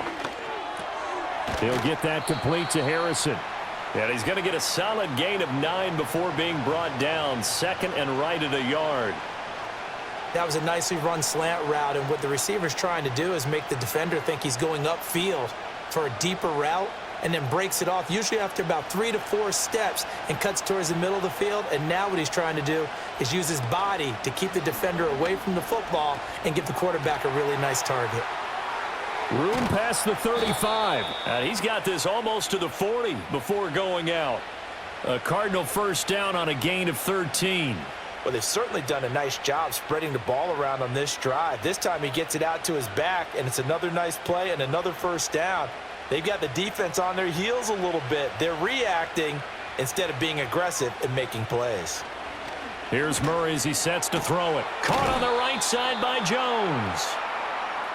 S2: He'll get that complete to Harrison.
S1: And he's going to get a solid gain of 9 before being brought down. 2nd and right at a yard.
S3: That was a nicely run slant route, and what the receiver's trying to do is make the defender think he's going upfield for a deeper route and then breaks it off, usually after about 3 to 4 steps, and cuts towards the middle of the field. And now what he's trying to do is use his body to keep the defender away from the football and give the quarterback a really nice target.
S2: Room past the 35.
S1: And he's got this almost to the 40 before going out. A Cardinal first down on a gain of 13.
S4: Well, they've certainly done a nice job spreading the ball around on this drive. This time he gets it out to his back, and it's another nice play and another first down. They've got the defense on their heels a little bit. They're reacting instead of being aggressive and making plays.
S2: Here's Murray as he sets to throw it.
S1: Caught on the right side by Jones.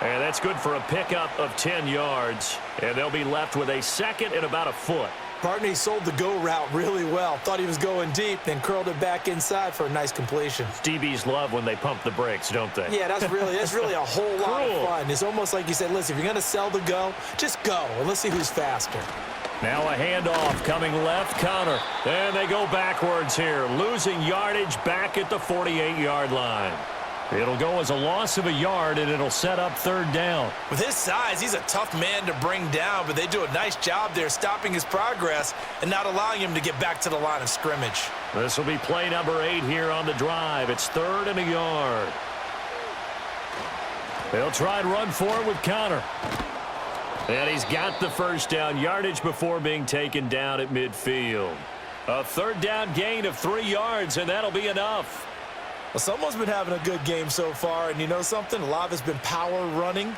S1: And that's good for a pickup of 10 yards. And they'll be left with a 2nd and about a foot.
S3: Partner, he sold the go route really well. Thought he was going deep, then curled it back inside for a nice completion.
S1: DBs love when they pump the brakes, don't they?
S3: Yeah, that's really a whole lot of fun. It's almost like you said, listen, if you're going to sell the go, just go, and let's see who's faster.
S1: Now a handoff coming left, Connor. And they go backwards here, losing yardage back at the 48-yard line.
S2: It'll go as a loss of a yard, and it'll set up 3rd down.
S3: With his size, he's a tough man to bring down, but they do a nice job there stopping his progress and not allowing him to get back to the line of scrimmage.
S1: This will be play number 8 here on the drive. It's 3rd and a yard.
S2: They'll try and run for it with Connor.
S1: And he's got the first down, yardage before being taken down at midfield. A 3rd down gain of 3 yards, and that'll be enough.
S3: Well, someone's been having a good game so far, and you know something? A lot of it's been power running.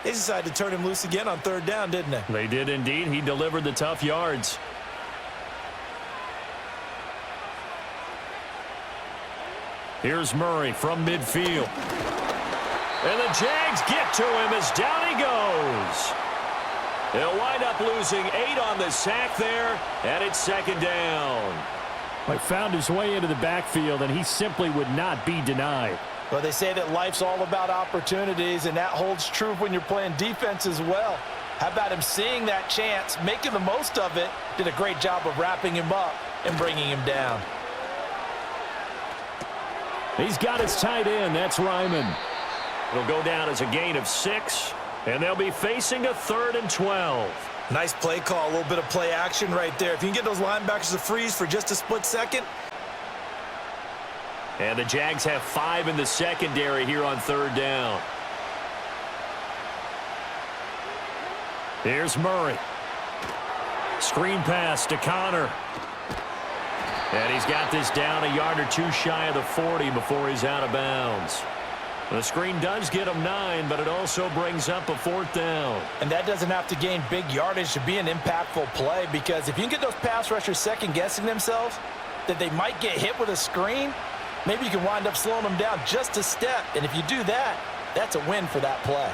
S3: They decided to turn him loose again on 3rd down, didn't they?
S2: They did indeed. He delivered the tough yards. Here's Murray from midfield.
S1: And the Jags get to him as down he goes. They'll wind up losing 8 on the sack there, and it's 2nd down.
S2: He found his way into the backfield, and he simply would not be denied.
S4: Well, they say that life's all about opportunities, and that holds true when you're playing defense as well. How about him seeing that chance, making the most of it, did a great job of wrapping him up and bringing him down.
S2: He's got his tight end. That's Ryman.
S1: It'll go down as a gain of 6. And they'll be facing a 3rd and 12.
S3: Nice play call, a little bit of play action right there. If you can get those linebackers to freeze for just a split second.
S1: And the Jags have 5 in the secondary here on 3rd down. Here's Murray. Screen pass to Connor. And he's got this down a yard or two shy of the 40 before he's out of bounds. The screen does get him 9, but it also brings up a 4th down.
S4: And that doesn't have to gain big yardage to be an impactful play, because if you can get those pass rushers second-guessing themselves that they might get hit with a screen, maybe you can wind up slowing them down just a step. And if you do that, that's a win for that play.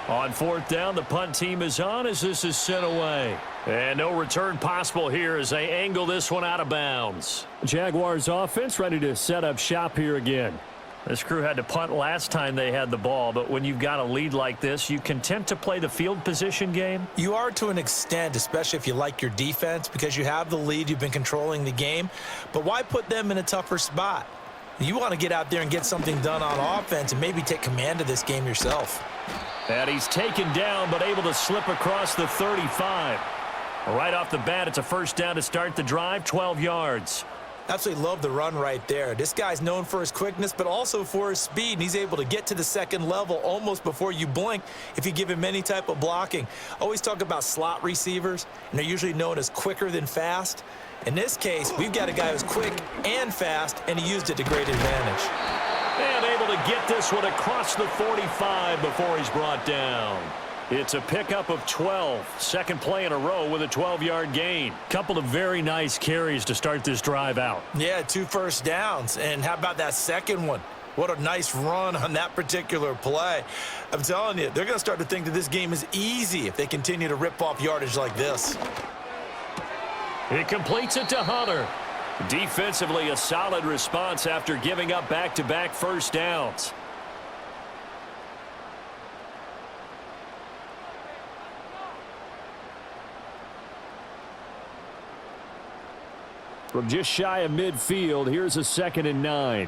S1: On 4th down, the punt team is on as this is sent away. And no return possible here as they angle this one out of bounds.
S2: Jaguars offense ready to set up shop here again.
S1: This crew had to punt last time they had the ball, but when you've got a lead like this, you content to play the field position game?
S3: You are to an extent, especially if you like your defense, because you have the lead, you've been controlling the game. But why put them in a tougher spot? You want to get out there and get something done on offense and maybe take command of this game yourself.
S1: And he's taken down, but able to slip across the 35. Right off the bat, it's a 1st down to start the drive, 12 yards.
S3: Absolutely love the run right there. This guy's known for his quickness, but also for his speed, and he's able to get to the 2nd level almost before you blink if you give him any type of blocking. Always talk about slot receivers, and they're usually known as quicker than fast. In this case, we've got a guy who's quick and fast, and he used it to great advantage.
S1: And able to get this one across the 45 before he's brought down. It's a pickup of 12. 2nd play in a row with a 12-yard gain.
S2: Couple of very nice carries to start this drive out.
S3: Yeah, 2 first downs. And how about that second one? What a nice run on that particular play. I'm telling you, they're going to start to think that this game is easy if they continue to rip off yardage like this.
S1: He completes it to Hunter. Defensively, a solid response after giving up back-to-back 1st downs.
S2: From just shy of midfield, here's a 2nd and 9.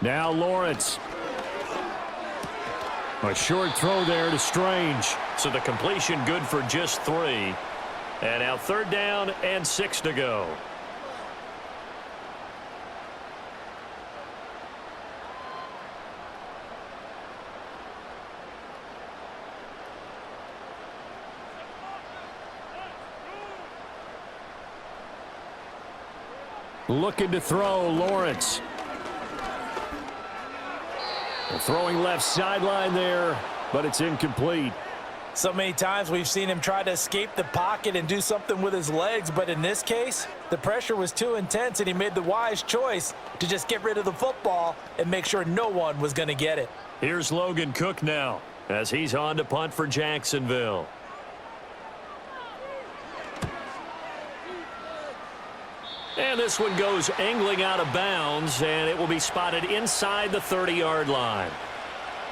S2: Now Lawrence. A short throw there to Strange.
S1: So the completion good for just 3. And now 3rd down and 6 to go.
S2: Looking to throw, Lawrence. Throwing left sideline there, but it's incomplete.
S4: So many times we've seen him try to escape the pocket and do something with his legs, but in this case, the pressure was too intense, and he made the wise choice to just get rid of the football and make sure no one was going to get it.
S1: Here's Logan Cook now as he's on to punt for Jacksonville. And this one goes angling out of bounds, and it will be spotted inside the 30-yard line.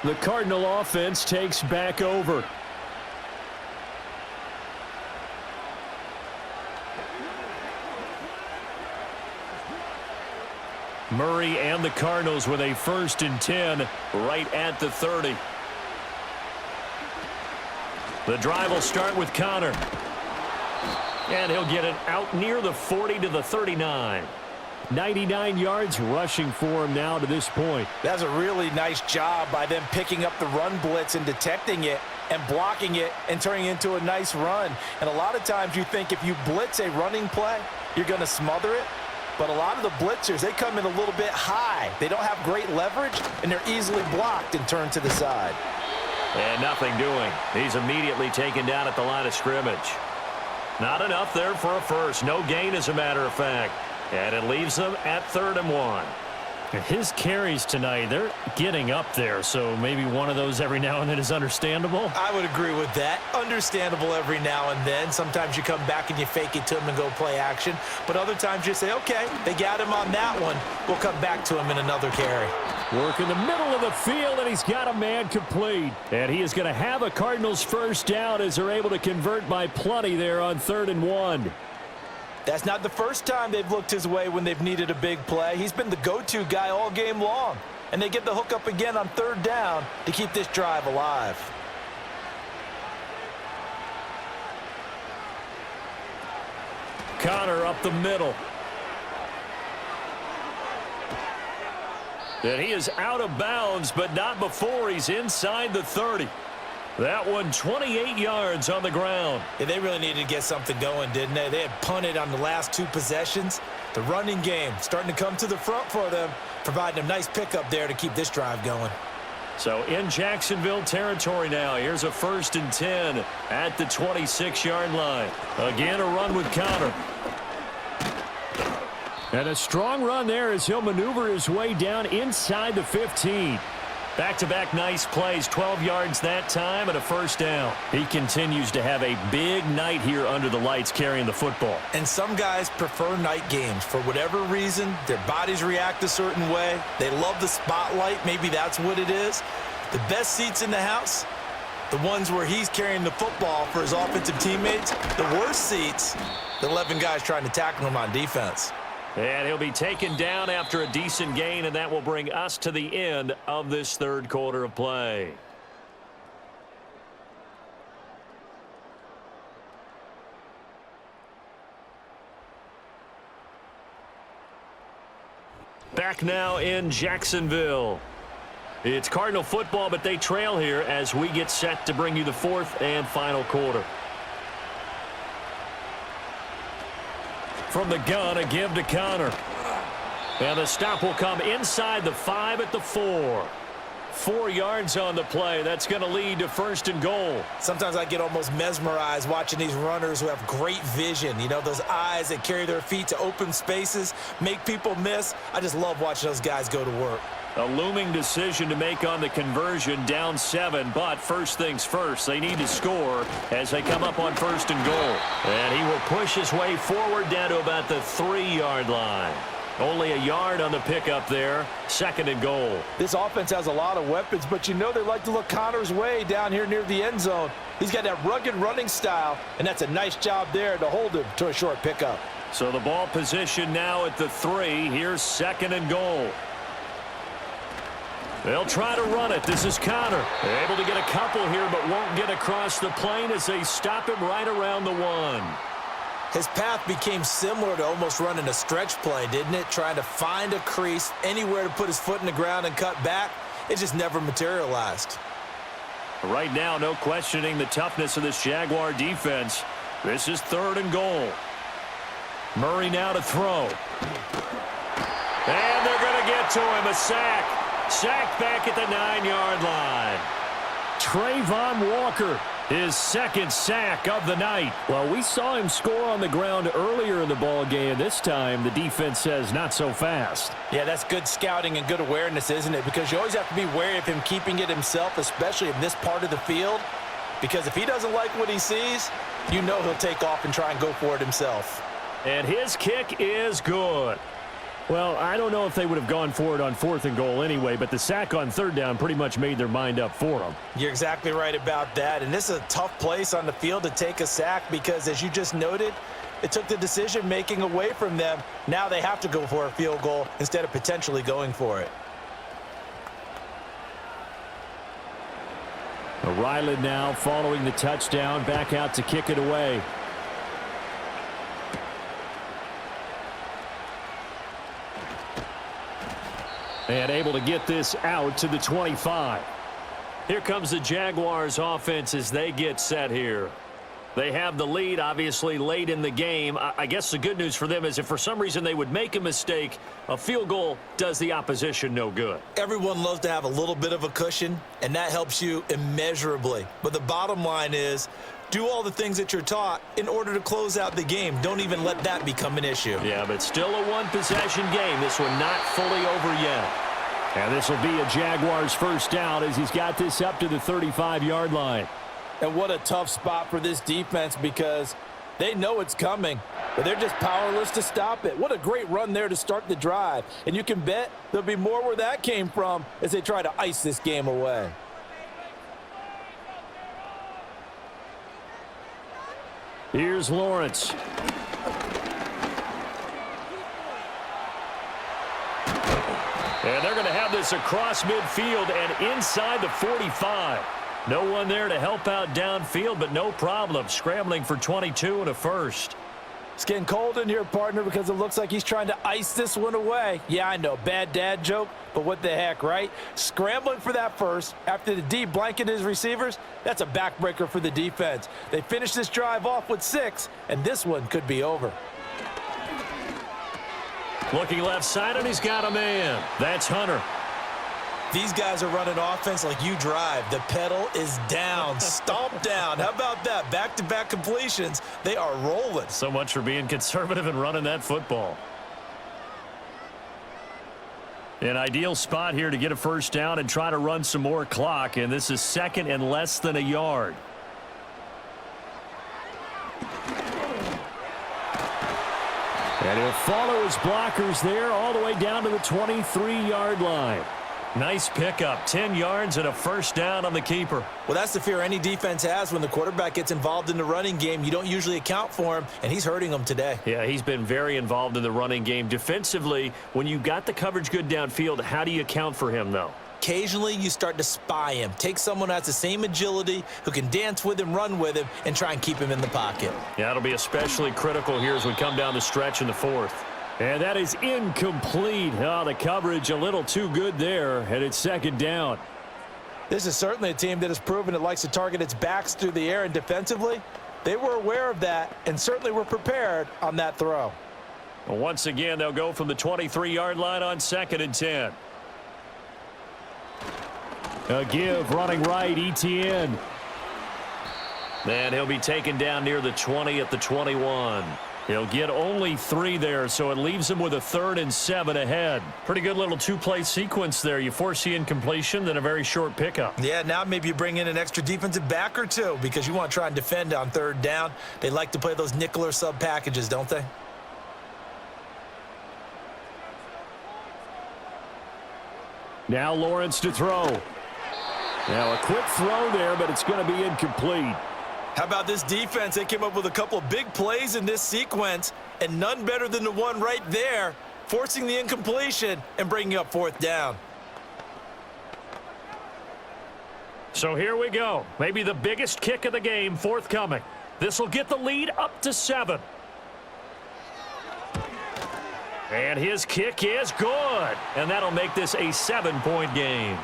S2: The Cardinal offense takes back over.
S1: Murray and the Cardinals with a 1st and 10 right at the 30. The drive will start with Connor. And he'll get it out near the 40 to the 39.
S2: 99 yards rushing for him now to this point.
S4: That's a really nice job by them picking up the run blitz and detecting it and blocking it and turning it into a nice run. And a lot of times you think if you blitz a running play, you're going to smother it. But a lot of the blitzers, they come in a little bit high. They don't have great leverage, and they're easily blocked and turned to the side.
S1: And nothing doing. He's immediately taken down at the line of scrimmage. Not enough there for a first. No gain, as a matter of fact. And it leaves them at 3rd and 1.
S2: His carries tonight, they're getting up there, so maybe one of those every now and then is understandable.
S3: I would agree with that. Understandable every now and then. Sometimes you come back and you fake it to him and go play action. But other times you say, okay, they got him on that one. We'll come back to him in another carry.
S2: Work in the middle of the field, and he's got a man complete. And he is going to have a Cardinals 1st down as they're able to convert by plenty there on 3rd and 1.
S4: That's not the first time they've looked his way when they've needed a big play. He's been the go-to guy all game long. and they get the hook up again on 3rd down to keep this drive alive.
S2: Connor up the middle. And he is out of bounds, but not before he's inside the 30. That one 28 yards on the ground.
S3: Yeah, they really needed to get something going, didn't they? They had punted on the last 2 possessions. The running game starting to come to the front for them, providing a nice pickup there to keep this drive going.
S2: So in Jacksonville territory now. Here's a 1st and 10 at the 26-yard line. Again, a run with Connor. And a strong run there as he'll maneuver his way down inside the 15. Back-to-back nice plays, 12 yards that time and a 1st down. He continues to have a big night here under the lights carrying the football.
S3: And some guys prefer night games. For whatever reason, their bodies react a certain way. They love the spotlight. Maybe that's what it is. The best seats in the house, the ones where he's carrying the football for his offensive teammates. The worst seats, the 11 guys trying to tackle him on defense.
S2: And he'll be taken down after a decent gain, and that will bring us to the end of this 3rd quarter of play. Back now in Jacksonville. It's Cardinal football, but they trail here as we get set to bring you the 4th and final quarter. From the gun, a give to Connor. And the stop will come inside the 5 at the 4. 4 yards on the play. That's going to lead to 1st and goal.
S3: Sometimes I get almost mesmerized watching these runners who have great vision. You know, those eyes that carry their feet to open spaces, make people miss. I just love watching those guys go to work.
S2: A looming decision to make on the conversion, down 7, but first things first, they need to score as they come up on 1st and goal. And he will push his way forward down to about the 3-yard line. Only a yard on the pickup there, 2nd and goal.
S4: This offense has a lot of weapons, but you know they like to look Connor's way down here near the end zone. He's got that rugged running style, and that's a nice job there to hold him to a short pickup.
S2: So the ball position now at the 3. Here's 2nd and goal. They'll try to run it. This is Connor. They're able to get a couple here, but won't get across the plane as they stop him right around the 1.
S3: His path became similar to almost running a stretch play, didn't it? Trying to find a crease, anywhere to put his foot in the ground and cut back. It just never materialized.
S2: Right now, no questioning the toughness of this Jaguar defense. This is 3rd and goal. Murray now to throw. And they're going to get to him. A sack. Sacked back at the 9-yard line. Trayvon Walker, his 2nd sack of the night. Well, we saw him score on the ground earlier in the ball game. This time, the defense says not so fast.
S4: Yeah, that's good scouting and good awareness, isn't it? Because you always have to be wary of him keeping it himself, especially in this part of the field. Because if he doesn't like what he sees, you know he'll take off and try and go for it himself.
S2: And his kick is good. Well, I don't know if they would have gone for it on 4th and goal anyway, but the sack on 3rd down pretty much made their mind up for them.
S3: You're exactly right about that. And this is a tough place on the field to take a sack because, as you just noted, it took the decision-making away from them. Now they have to go for a field goal instead of potentially going for it.
S2: Ryland now following the touchdown, back out to kick it away. And able to get this out to the 25. Here comes the Jaguars offense as they get set here. They have the lead, obviously, late in the game. I guess the good news for them is if for some reason they would make a mistake, a field goal does the opposition no good.
S3: Everyone loves to have a little bit of a cushion, and that helps you immeasurably. But the bottom line is, do all the things that you're taught in order to close out the game. Don't even let that become an issue.
S2: Yeah, but still a one-possession game. This one not fully over yet. And this will be a Jaguars 1st down as he's got this up to the 35-yard line.
S4: And what a tough spot for this defense because they know it's coming, but they're just powerless to stop it. What a great run there to start the drive. And you can bet there'll be more where that came from as they try to ice this game away.
S2: Here's Lawrence. And they're going to have this across midfield and inside the 45. No one there to help out downfield, but no problem. Scrambling for 22 and a first.
S4: It's getting cold in here, partner, because it looks like he's trying to ice this one away. Yeah, I know, bad dad joke, but what the heck, right? Scrambling for that first after the D blanket his receivers, that's a backbreaker for the defense. They finish this drive off with 6, and this one could be over.
S2: Looking left side, and he's got a man. That's Hunter.
S3: These guys are running offense like you drive. The pedal is down, stomp down. How about that? Back-to-back completions. They are rolling.
S2: So much for being conservative and running that football. An ideal spot here to get a first down and try to run some more clock, and this is second and less than a yard. And he'll follow his blockers there all the way down to the 23-yard line. Nice pickup, 10 yards and a first down on the keeper.
S3: Well, that's the fear any defense has when the quarterback gets involved in the running game. You don't usually account for him, and he's hurting them today.
S2: Yeah, he's been very involved in the running game. Defensively, when you got the coverage good downfield, how do you account for him, though?
S3: Occasionally, you start to spy him. Take someone who has the same agility, who can dance with him, run with him, and try and keep him in the pocket.
S2: Yeah, it'll be especially critical here as we come down the stretch in the fourth. And that is incomplete. Oh, the coverage a little too good there, and it's second down.
S4: This is certainly a team that has proven it likes to target its backs through the air, and defensively, they were aware of that and certainly were prepared on that throw.
S2: Well, once again, they'll go from the 23-yard line on second and 10. A give, running right, ETN. And he'll be taken down near the 20 at the 21. He'll get only 3 there, so it leaves him with a 3rd and 7 ahead. Pretty good little two-play sequence there. You force the incompletion, then a very short pickup.
S3: Yeah, now maybe you bring in an extra defensive back or two because you want to try and defend on 3rd down. They like to play those nickel or sub packages, don't they?
S2: Now Lawrence to throw. Now a quick throw there, but it's going to be incomplete.
S3: How about this defense? They came up with a couple of big plays in this sequence, and none better than the one right there, forcing the incompletion and bringing up 4th down.
S2: So here we go. Maybe the biggest kick of the game forthcoming. This will get the lead up to 7. And his kick is good. And that'll make this a 7-point game.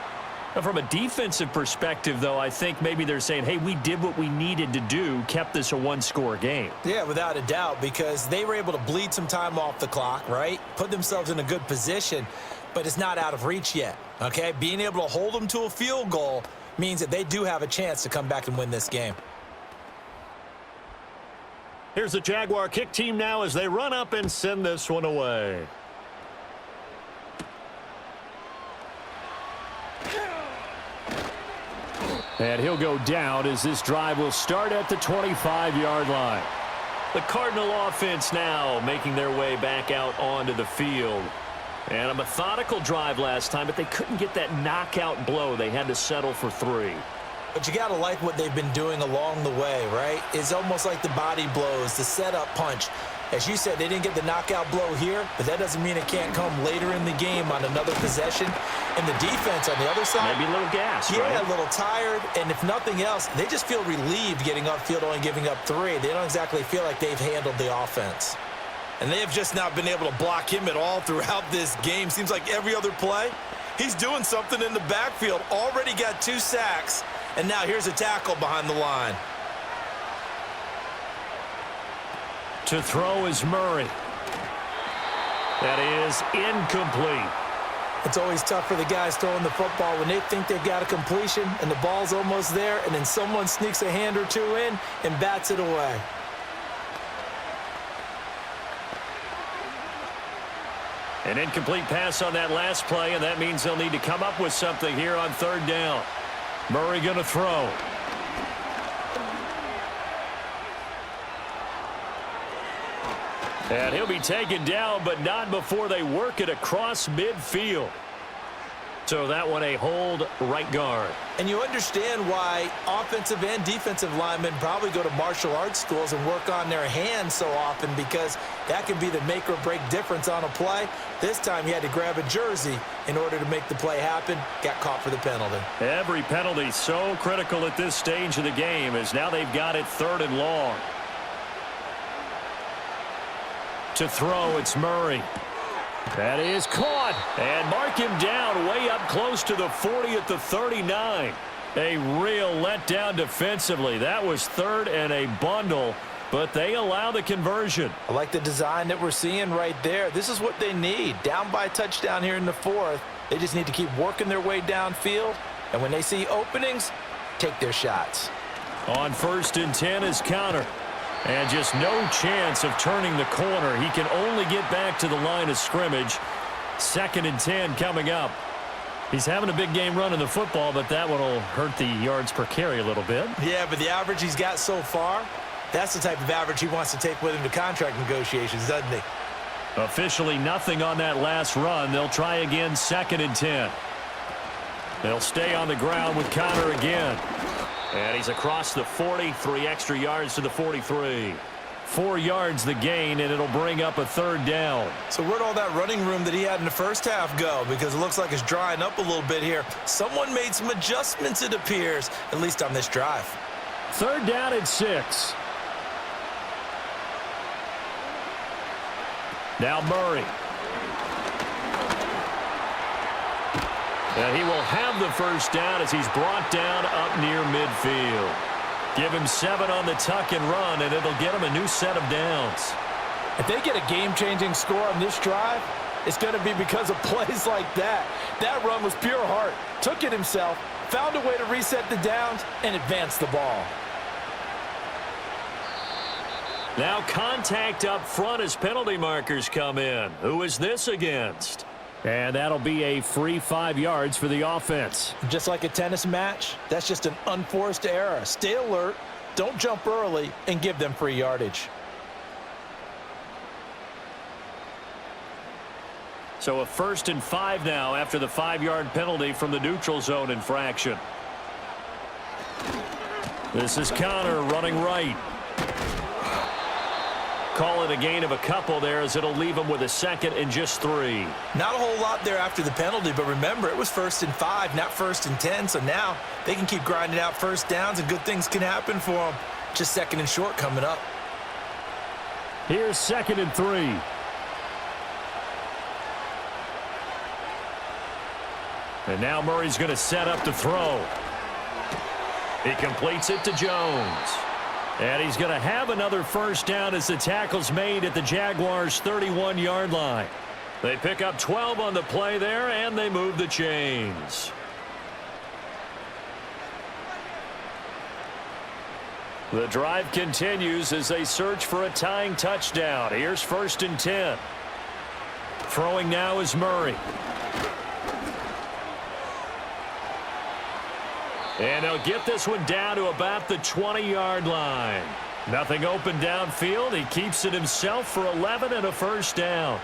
S2: Now, from a defensive perspective, though, I think maybe they're saying, hey, we did what we needed to do, kept this a 1-score game.
S3: Yeah, without a doubt, because they were able to bleed some time off the clock, right? Put themselves in a good position, but it's not out of reach yet, okay? Being able to hold them to a field goal means that they do have a chance to come back and win this game.
S2: Here's the Jaguar kick team now as they run up and send this one away. And he'll go down as this drive will start at the 25-yard line. The Cardinal offense now making their way back out onto the field. And a methodical drive last time, but they couldn't get that knockout blow. They had to settle for 3.
S3: But you got to like what they've been doing along the way, right? It's almost like the body blows, the setup punch. As you said, they didn't get the knockout blow here, but that doesn't mean it can't come later in the game on another possession. And the defense on the other side,
S2: maybe a little gas,
S3: yeah,
S2: right?
S3: A little tired. And if nothing else, they just feel relieved getting upfield, only giving up 3. They don't exactly feel like they've handled the offense. And they have just not been able to block him at all throughout this game. Seems like every other play, he's doing something in the backfield. Already got 2 sacks. And now here's a tackle behind the line.
S2: To throw is Murray. That is incomplete.
S3: It's always tough for the guys throwing the football when they think they've got a completion and the ball's almost there, and then someone sneaks a hand or 2 in and bats it away.
S2: An incomplete pass on that last play, and that means they'll need to come up with something here on 3rd down. Murray going to throw. And he'll be taken down, but not before they work it across midfield.
S1: So that one a hold right guard.
S3: And you understand why offensive and defensive linemen probably go to martial arts schools and work on their hands so often, because that can be the make or break difference on a play. This time he had to grab a jersey in order to make the play happen. Got caught for the penalty.
S1: Every penalty so critical at this stage of the game, as now they've got it 3rd and long. To throw, it's Murray. That is caught, and mark him down way up close to the 40 at the 39. A real letdown defensively. That was 3rd and a bundle, but they allow the conversion.
S4: I like the design that we're seeing right there. This is what they need. Down by a touchdown here in the 4th. They just need to keep working their way downfield, and when they see openings, take their shots.
S2: On 1st and 10 is Connor. And just no chance of turning the corner. He can only get back to the line of scrimmage. 2nd and 10 coming up. He's having a big game running the football, but that one will hurt the yards per carry a little bit.
S3: Yeah, but the average he's got so far, that's the type of average he wants to take with him to contract negotiations, doesn't he?
S2: Officially nothing on that last run. They'll try again, 2nd and 10. They'll stay on the ground with Connor again.
S1: And he's across the 40, 3 extra yards to the 43.
S2: 4 yards the gain, and it'll bring up a 3rd down.
S3: So where'd all that running room that he had in the first half go? Because it looks like it's drying up a little bit here. Someone made some adjustments, it appears, at least on this drive.
S2: 3rd down and 6. Now Murray. And he will have the 1st down as he's brought down up near midfield. Give him 7 on the tuck and run, and it'll get him a new set of downs.
S4: If they get a game-changing score on this drive, it's going to be because of plays like that. That run was pure heart. Took it himself, found a way to reset the downs, and advance the ball.
S2: Now contact up front as penalty markers come in. Who is this against? And that'll be a free 5 yards for the offense.
S4: Just like a tennis match, that's just an unforced error. Stay alert, don't jump early, and give them free yardage.
S2: So a 1st and 5 now after the 5-yard penalty from the neutral zone infraction. This is Connor running right. Call it a gain of a couple there, as it'll leave him with a 2nd and just 3.
S3: Not a whole lot there after the penalty, but remember, it was 1st and 5, not 1st and 10, so now they can keep grinding out 1st downs and good things can happen for them. Just 2nd and short coming up.
S2: Here's 2nd and 3. And now Murray's going to set up to throw. He completes it to Jones. And he's going to have another 1st down as the tackle's made at the Jaguars' 31-yard line. They pick up 12 on the play there, and they move the chains. The drive continues as they search for a tying touchdown. Here's 1st and 10. Throwing now is Murray. And they'll get this one down to about the 20-yard line. Nothing open downfield. He keeps it himself for 11 and a 1st down.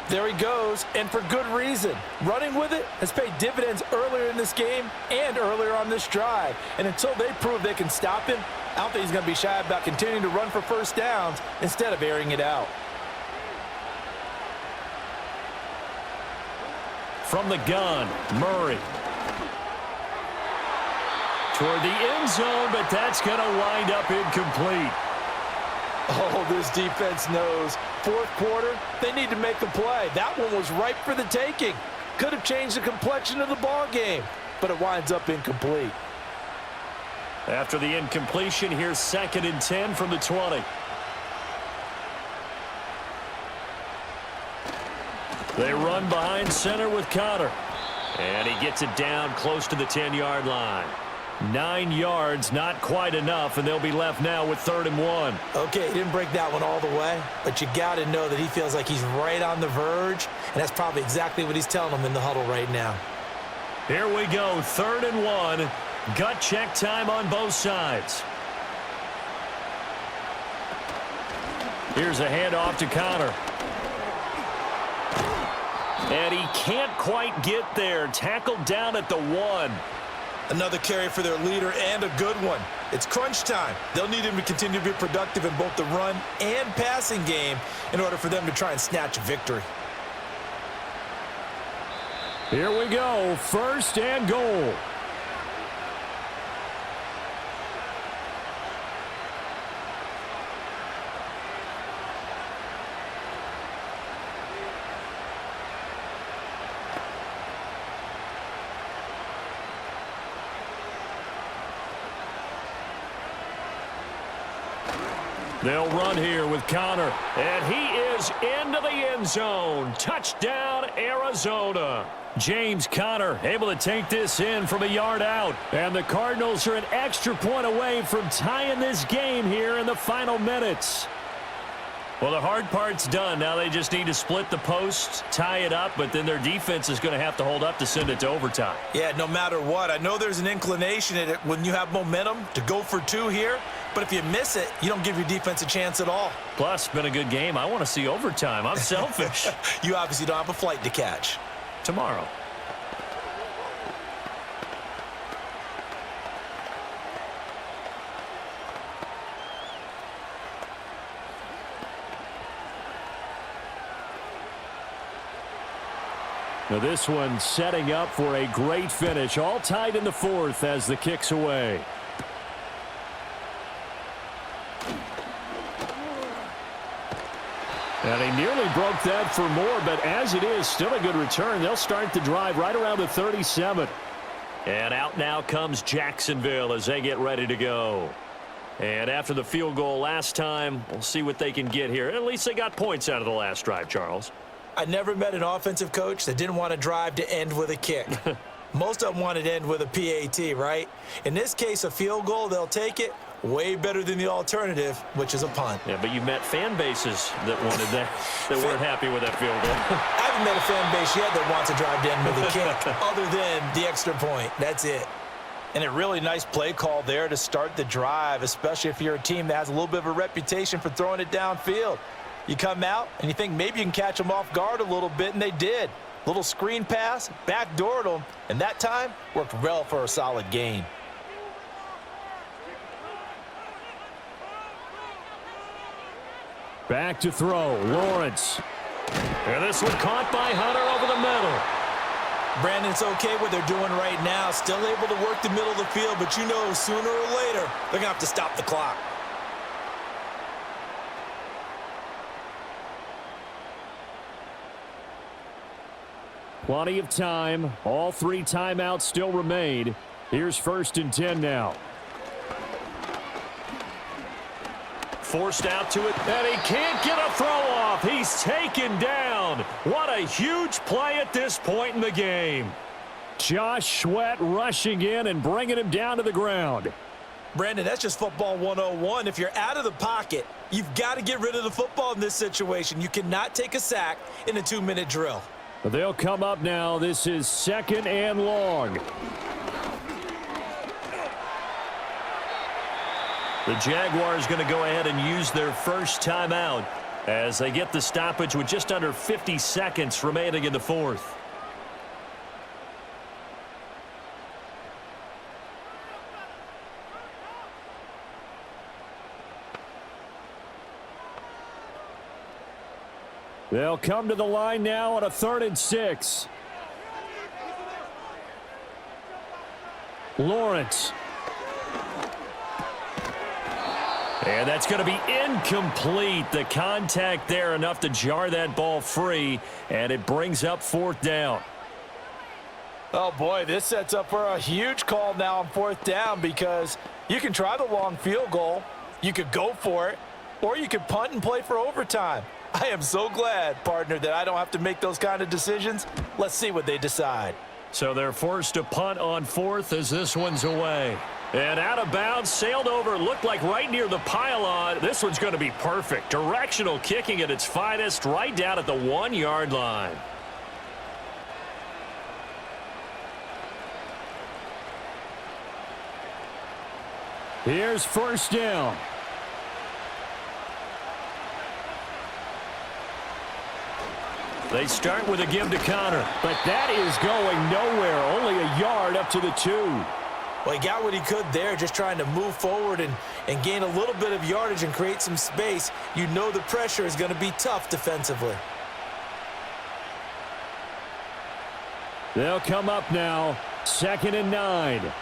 S4: There he goes, and for good reason. Running with it has paid dividends earlier in this game and earlier on this drive. And until they prove they can stop him, I don't think he's going to be shy about continuing to run for 1st downs instead of airing it out.
S2: From the gun, Murray. Toward the end zone, but that's going to wind up incomplete.
S4: Oh, this defense knows. 4th quarter, they need to make the play. That one was ripe for the taking. Could have changed the complexion of the ball game, but it winds up incomplete.
S2: After the incompletion, here's 2nd and 10 from the 20. They run behind center with Connor. And he gets it down close to the 10-yard line. 9 yards, not quite enough, and they'll be left now with 3rd and 1.
S3: Okay, he didn't break that one all the way, but you got to know that he feels like he's right on the verge, and that's probably exactly what he's telling them in the huddle right now.
S2: Here we go, 3rd and 1. Gut check time on both sides. Here's a handoff to Connor.
S1: And he can't quite get there. Tackled down at the 1.
S3: Another carry for their leader and a good one. It's crunch time. They'll need him to continue to be productive in both the run and passing game in order for them to try and snatch a victory.
S2: Here we go. 1st and goal. They'll run here with Connor.
S1: And he is into the end zone. Touchdown, Arizona.
S2: James Conner able to take this in from a yard out. And the Cardinals are an extra point away from tying this game here in the final minutes.
S1: Well, the hard part's done. Now they just need to split the posts, tie it up, but then their defense is going to have to hold up to send it to overtime.
S3: Yeah, no matter what. I know there's an inclination in it when you have momentum to go for 2 here, but if you miss it, you don't give your defense a chance at all.
S1: Plus, been a good game. I want to see overtime. I'm selfish.
S3: You obviously don't have a flight to catch.
S1: Tomorrow.
S2: Now this one setting up for a great finish. All tied in the 4th as the kick's away. And he nearly broke that for more, but as it is, still a good return. They'll start the drive right around the 37.
S1: And out now comes Jacksonville as they get ready to go. And after the field goal last time, we'll see what they can get here. At least they got points out of the last drive, Charles.
S3: I never met an offensive coach that didn't want to drive to end with a kick. Most of them wanted to end with a PAT, right? In this case, a field goal, they'll take it. Way better than the alternative, which is a punt.
S1: Yeah, but you've met fan bases that wanted that, that weren't happy with that field goal.
S3: I haven't met a fan base yet that wants to drive to end with a kick, other than the extra point. That's it.
S4: And a really nice play call there to start the drive, especially if you're a team that has a little bit of a reputation for throwing it downfield. You come out and you think maybe you can catch them off guard a little bit, and they did. Little screen pass, backdoored them, and that time worked well for a solid gain.
S2: Back to throw, Lawrence.
S1: And this one caught by Hunter over the middle.
S3: Brandon, it's okay what they're doing right now. Still able to work the middle of the field, but you know sooner or later they're going to have to stop the clock.
S2: Plenty of time. All 3 timeouts still remain. Here's 1st and 10 now.
S1: Forced out to it, and he can't get a throw off. He's taken down. What a huge play at this point in the game.
S2: Josh Sweat rushing in and bringing him down to the ground.
S3: Brandon, that's just football 101. If you're out of the pocket, you've got to get rid of the football in this situation. You cannot take a sack in a 2-minute drill.
S2: They'll come up now. This is 2nd and long.
S1: The Jaguars going to go ahead and use their first timeout as they get the stoppage with just under 50 seconds remaining in the 4th.
S2: They'll come to the line now on a 3rd and 6. Lawrence.
S1: And that's going to be incomplete. The contact there enough to jar that ball free, and it brings up 4th down.
S4: Oh, boy, this sets up for a huge call now on 4th down, because you can try the long field goal, you could go for it, or you could punt and play for overtime. I am so glad, partner, that I don't have to make those kind of decisions. Let's see what they decide.
S1: So they're forced to punt on 4th as this one's away. And out of bounds, sailed over, looked like right near the pylon. This one's going to be perfect. Directional kicking at its finest, right down at the 1-yard line.
S2: Here's 1st down. They start with a give to Connor, but that is going nowhere. Only a yard up to the 2.
S3: Well, he got what he could there, just trying to move forward and gain a little bit of yardage and create some space. You know the pressure is going to be tough defensively.
S2: They'll come up now, 2nd and 9.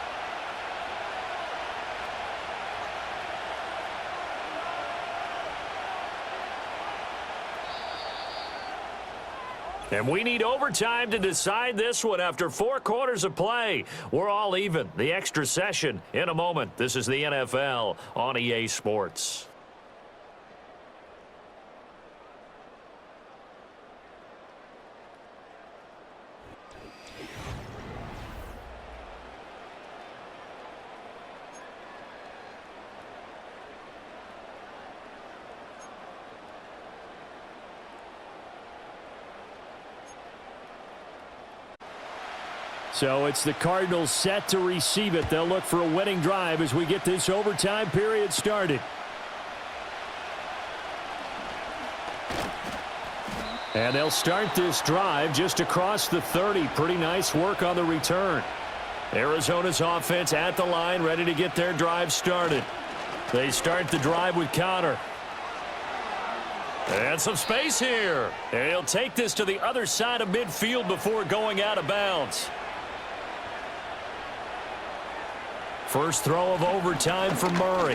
S1: And we need overtime to decide this one after 4 quarters of play. We're all even. The extra session in a moment. This is the NFL on EA Sports.
S2: So it's the Cardinals set to receive it. They'll look for a winning drive as we get this overtime period started. And they'll start this drive just across the 30. Pretty nice work on the return. Arizona's offense at the line, ready to get their drive started. They start the drive with Connor.
S1: And some space here. And he'll take this to the other side of midfield before going out of bounds.
S2: First throw of overtime for Murray.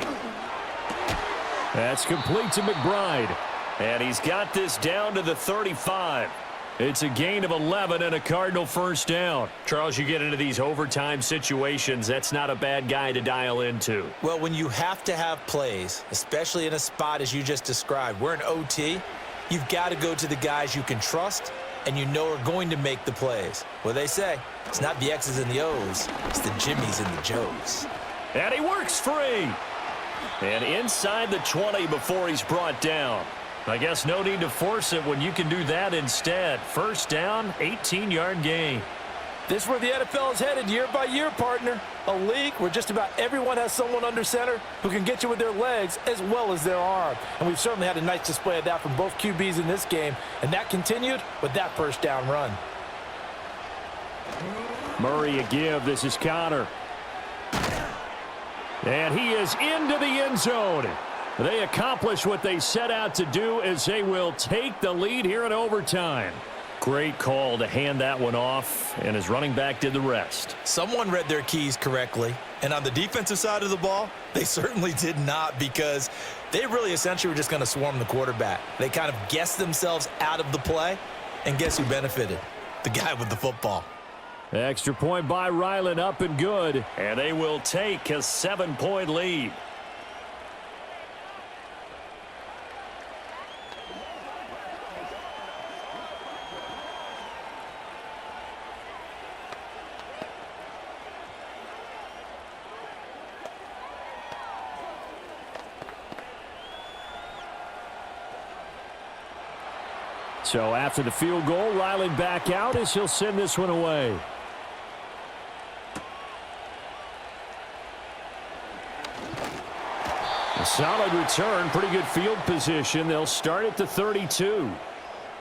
S2: That's complete to McBride.
S1: And he's got this down to the 35.
S2: It's a gain of 11 and a Cardinal first down.
S1: Charles, you get into these overtime situations, that's not a bad guy to dial into.
S3: Well, when you have to have plays, especially in a spot as you just described, we're in OT, you've got to go to the guys you can trust and you know are going to make the plays. Well, they say, it's not the X's and the O's, it's the Jimmys and the Joes.
S1: And he works free. And inside the 20 before he's brought down.
S2: I guess no need to force it when you can do that instead. First down, 18-yard gain.
S4: This is where the NFL is headed year by year, partner. A league where just about everyone has someone under center who can get you with their legs as well as their arm. And we've certainly had a nice display of that from both QBs in this game. And that continued with that first down run.
S2: Murray a give. This is Connor. And he is into the end zone. They accomplish what they set out to do as they will take the lead here in overtime. Great call to hand that one off, and his running back did the rest.
S3: Someone read their keys correctly, and on the defensive side of the ball, they certainly did not, because they really essentially were just going to swarm the quarterback. They kind of guessed themselves out of the play, and guess who benefited? The guy with the football.
S2: Extra point by Ryland, up and good.
S1: And they will take a 7-point lead.
S2: So after the field goal, Ryland back out as he'll send this one away. A solid return, pretty good field position. They'll start at the 32.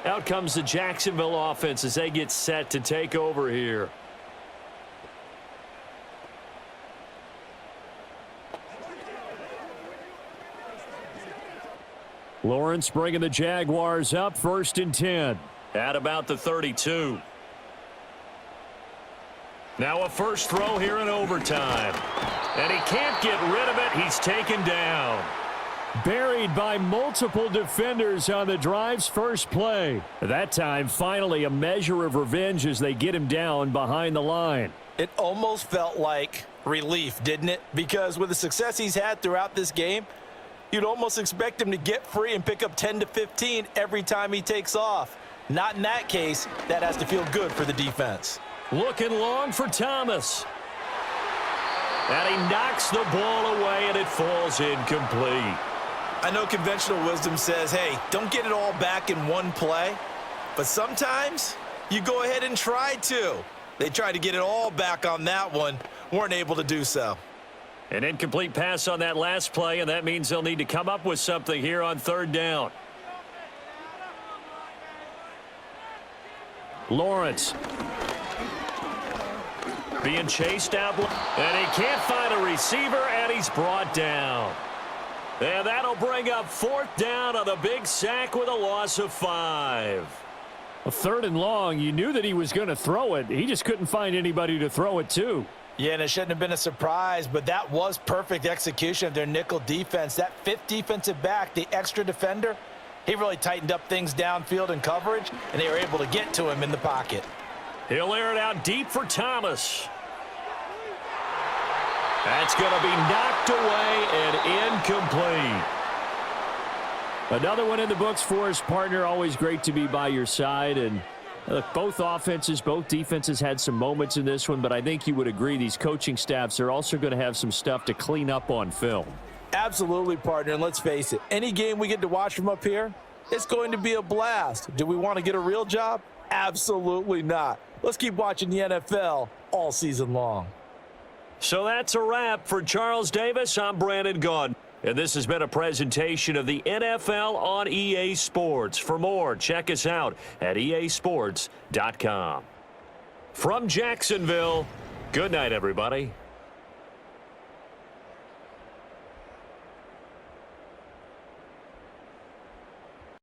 S1: Out comes the Jacksonville offense as they get set to take over here.
S2: Lawrence bringing the Jaguars up, 1st and 10.
S1: At about the 32. Now a first throw here in overtime. And he can't get rid of it. He's taken down.
S2: Buried by multiple defenders on the drive's first play. That time, finally, a measure of revenge as they get him down behind the line.
S4: It almost felt like relief, didn't it? Because with the success he's had throughout this game, you'd almost expect him to get free and pick up 10 to 15 every time he takes off. Not in that case. That has to feel good for the defense.
S2: Looking long for Thomas.
S1: And he knocks the ball away, and it falls incomplete.
S3: I know conventional wisdom says, hey, don't get it all back in one play. But sometimes you go ahead and try to. They tried to get it all back on that one. Weren't able to do so.
S1: An incomplete pass on that last play, and that means they'll need to come up with something here on 3rd down.
S2: Lawrence.
S1: Being chased out, and he can't find a receiver, and he's brought down. And that'll bring up 4th down on the big sack with a loss of 5.
S2: A 3rd and long, you knew that he was going to throw it. He just couldn't find anybody to throw it to.
S4: Yeah, and it shouldn't have been a surprise, but that was perfect execution of their nickel defense. That 5th defensive back, the extra defender, he really tightened up things downfield in coverage, and they were able to get to him in the pocket.
S1: He'll air it out deep for Thomas. That's going to be knocked away and incomplete.
S2: Another one in the books for his partner. Always great to be by your side. And look, both offenses, both defenses had some moments in this one, but I think you would agree these coaching staffs are also going to have some stuff to clean up on film.
S4: Absolutely, partner, and let's face it, any game we get to watch from up here, it's going to be a blast. Do we want to get a real job? Absolutely not. Let's keep watching the NFL all season long.
S1: So that's a wrap for Charles Davis. I'm Brandon Gaudin. And this has been a presentation of the NFL on EA Sports. For more, check us out at easports.com. From Jacksonville, good night, everybody.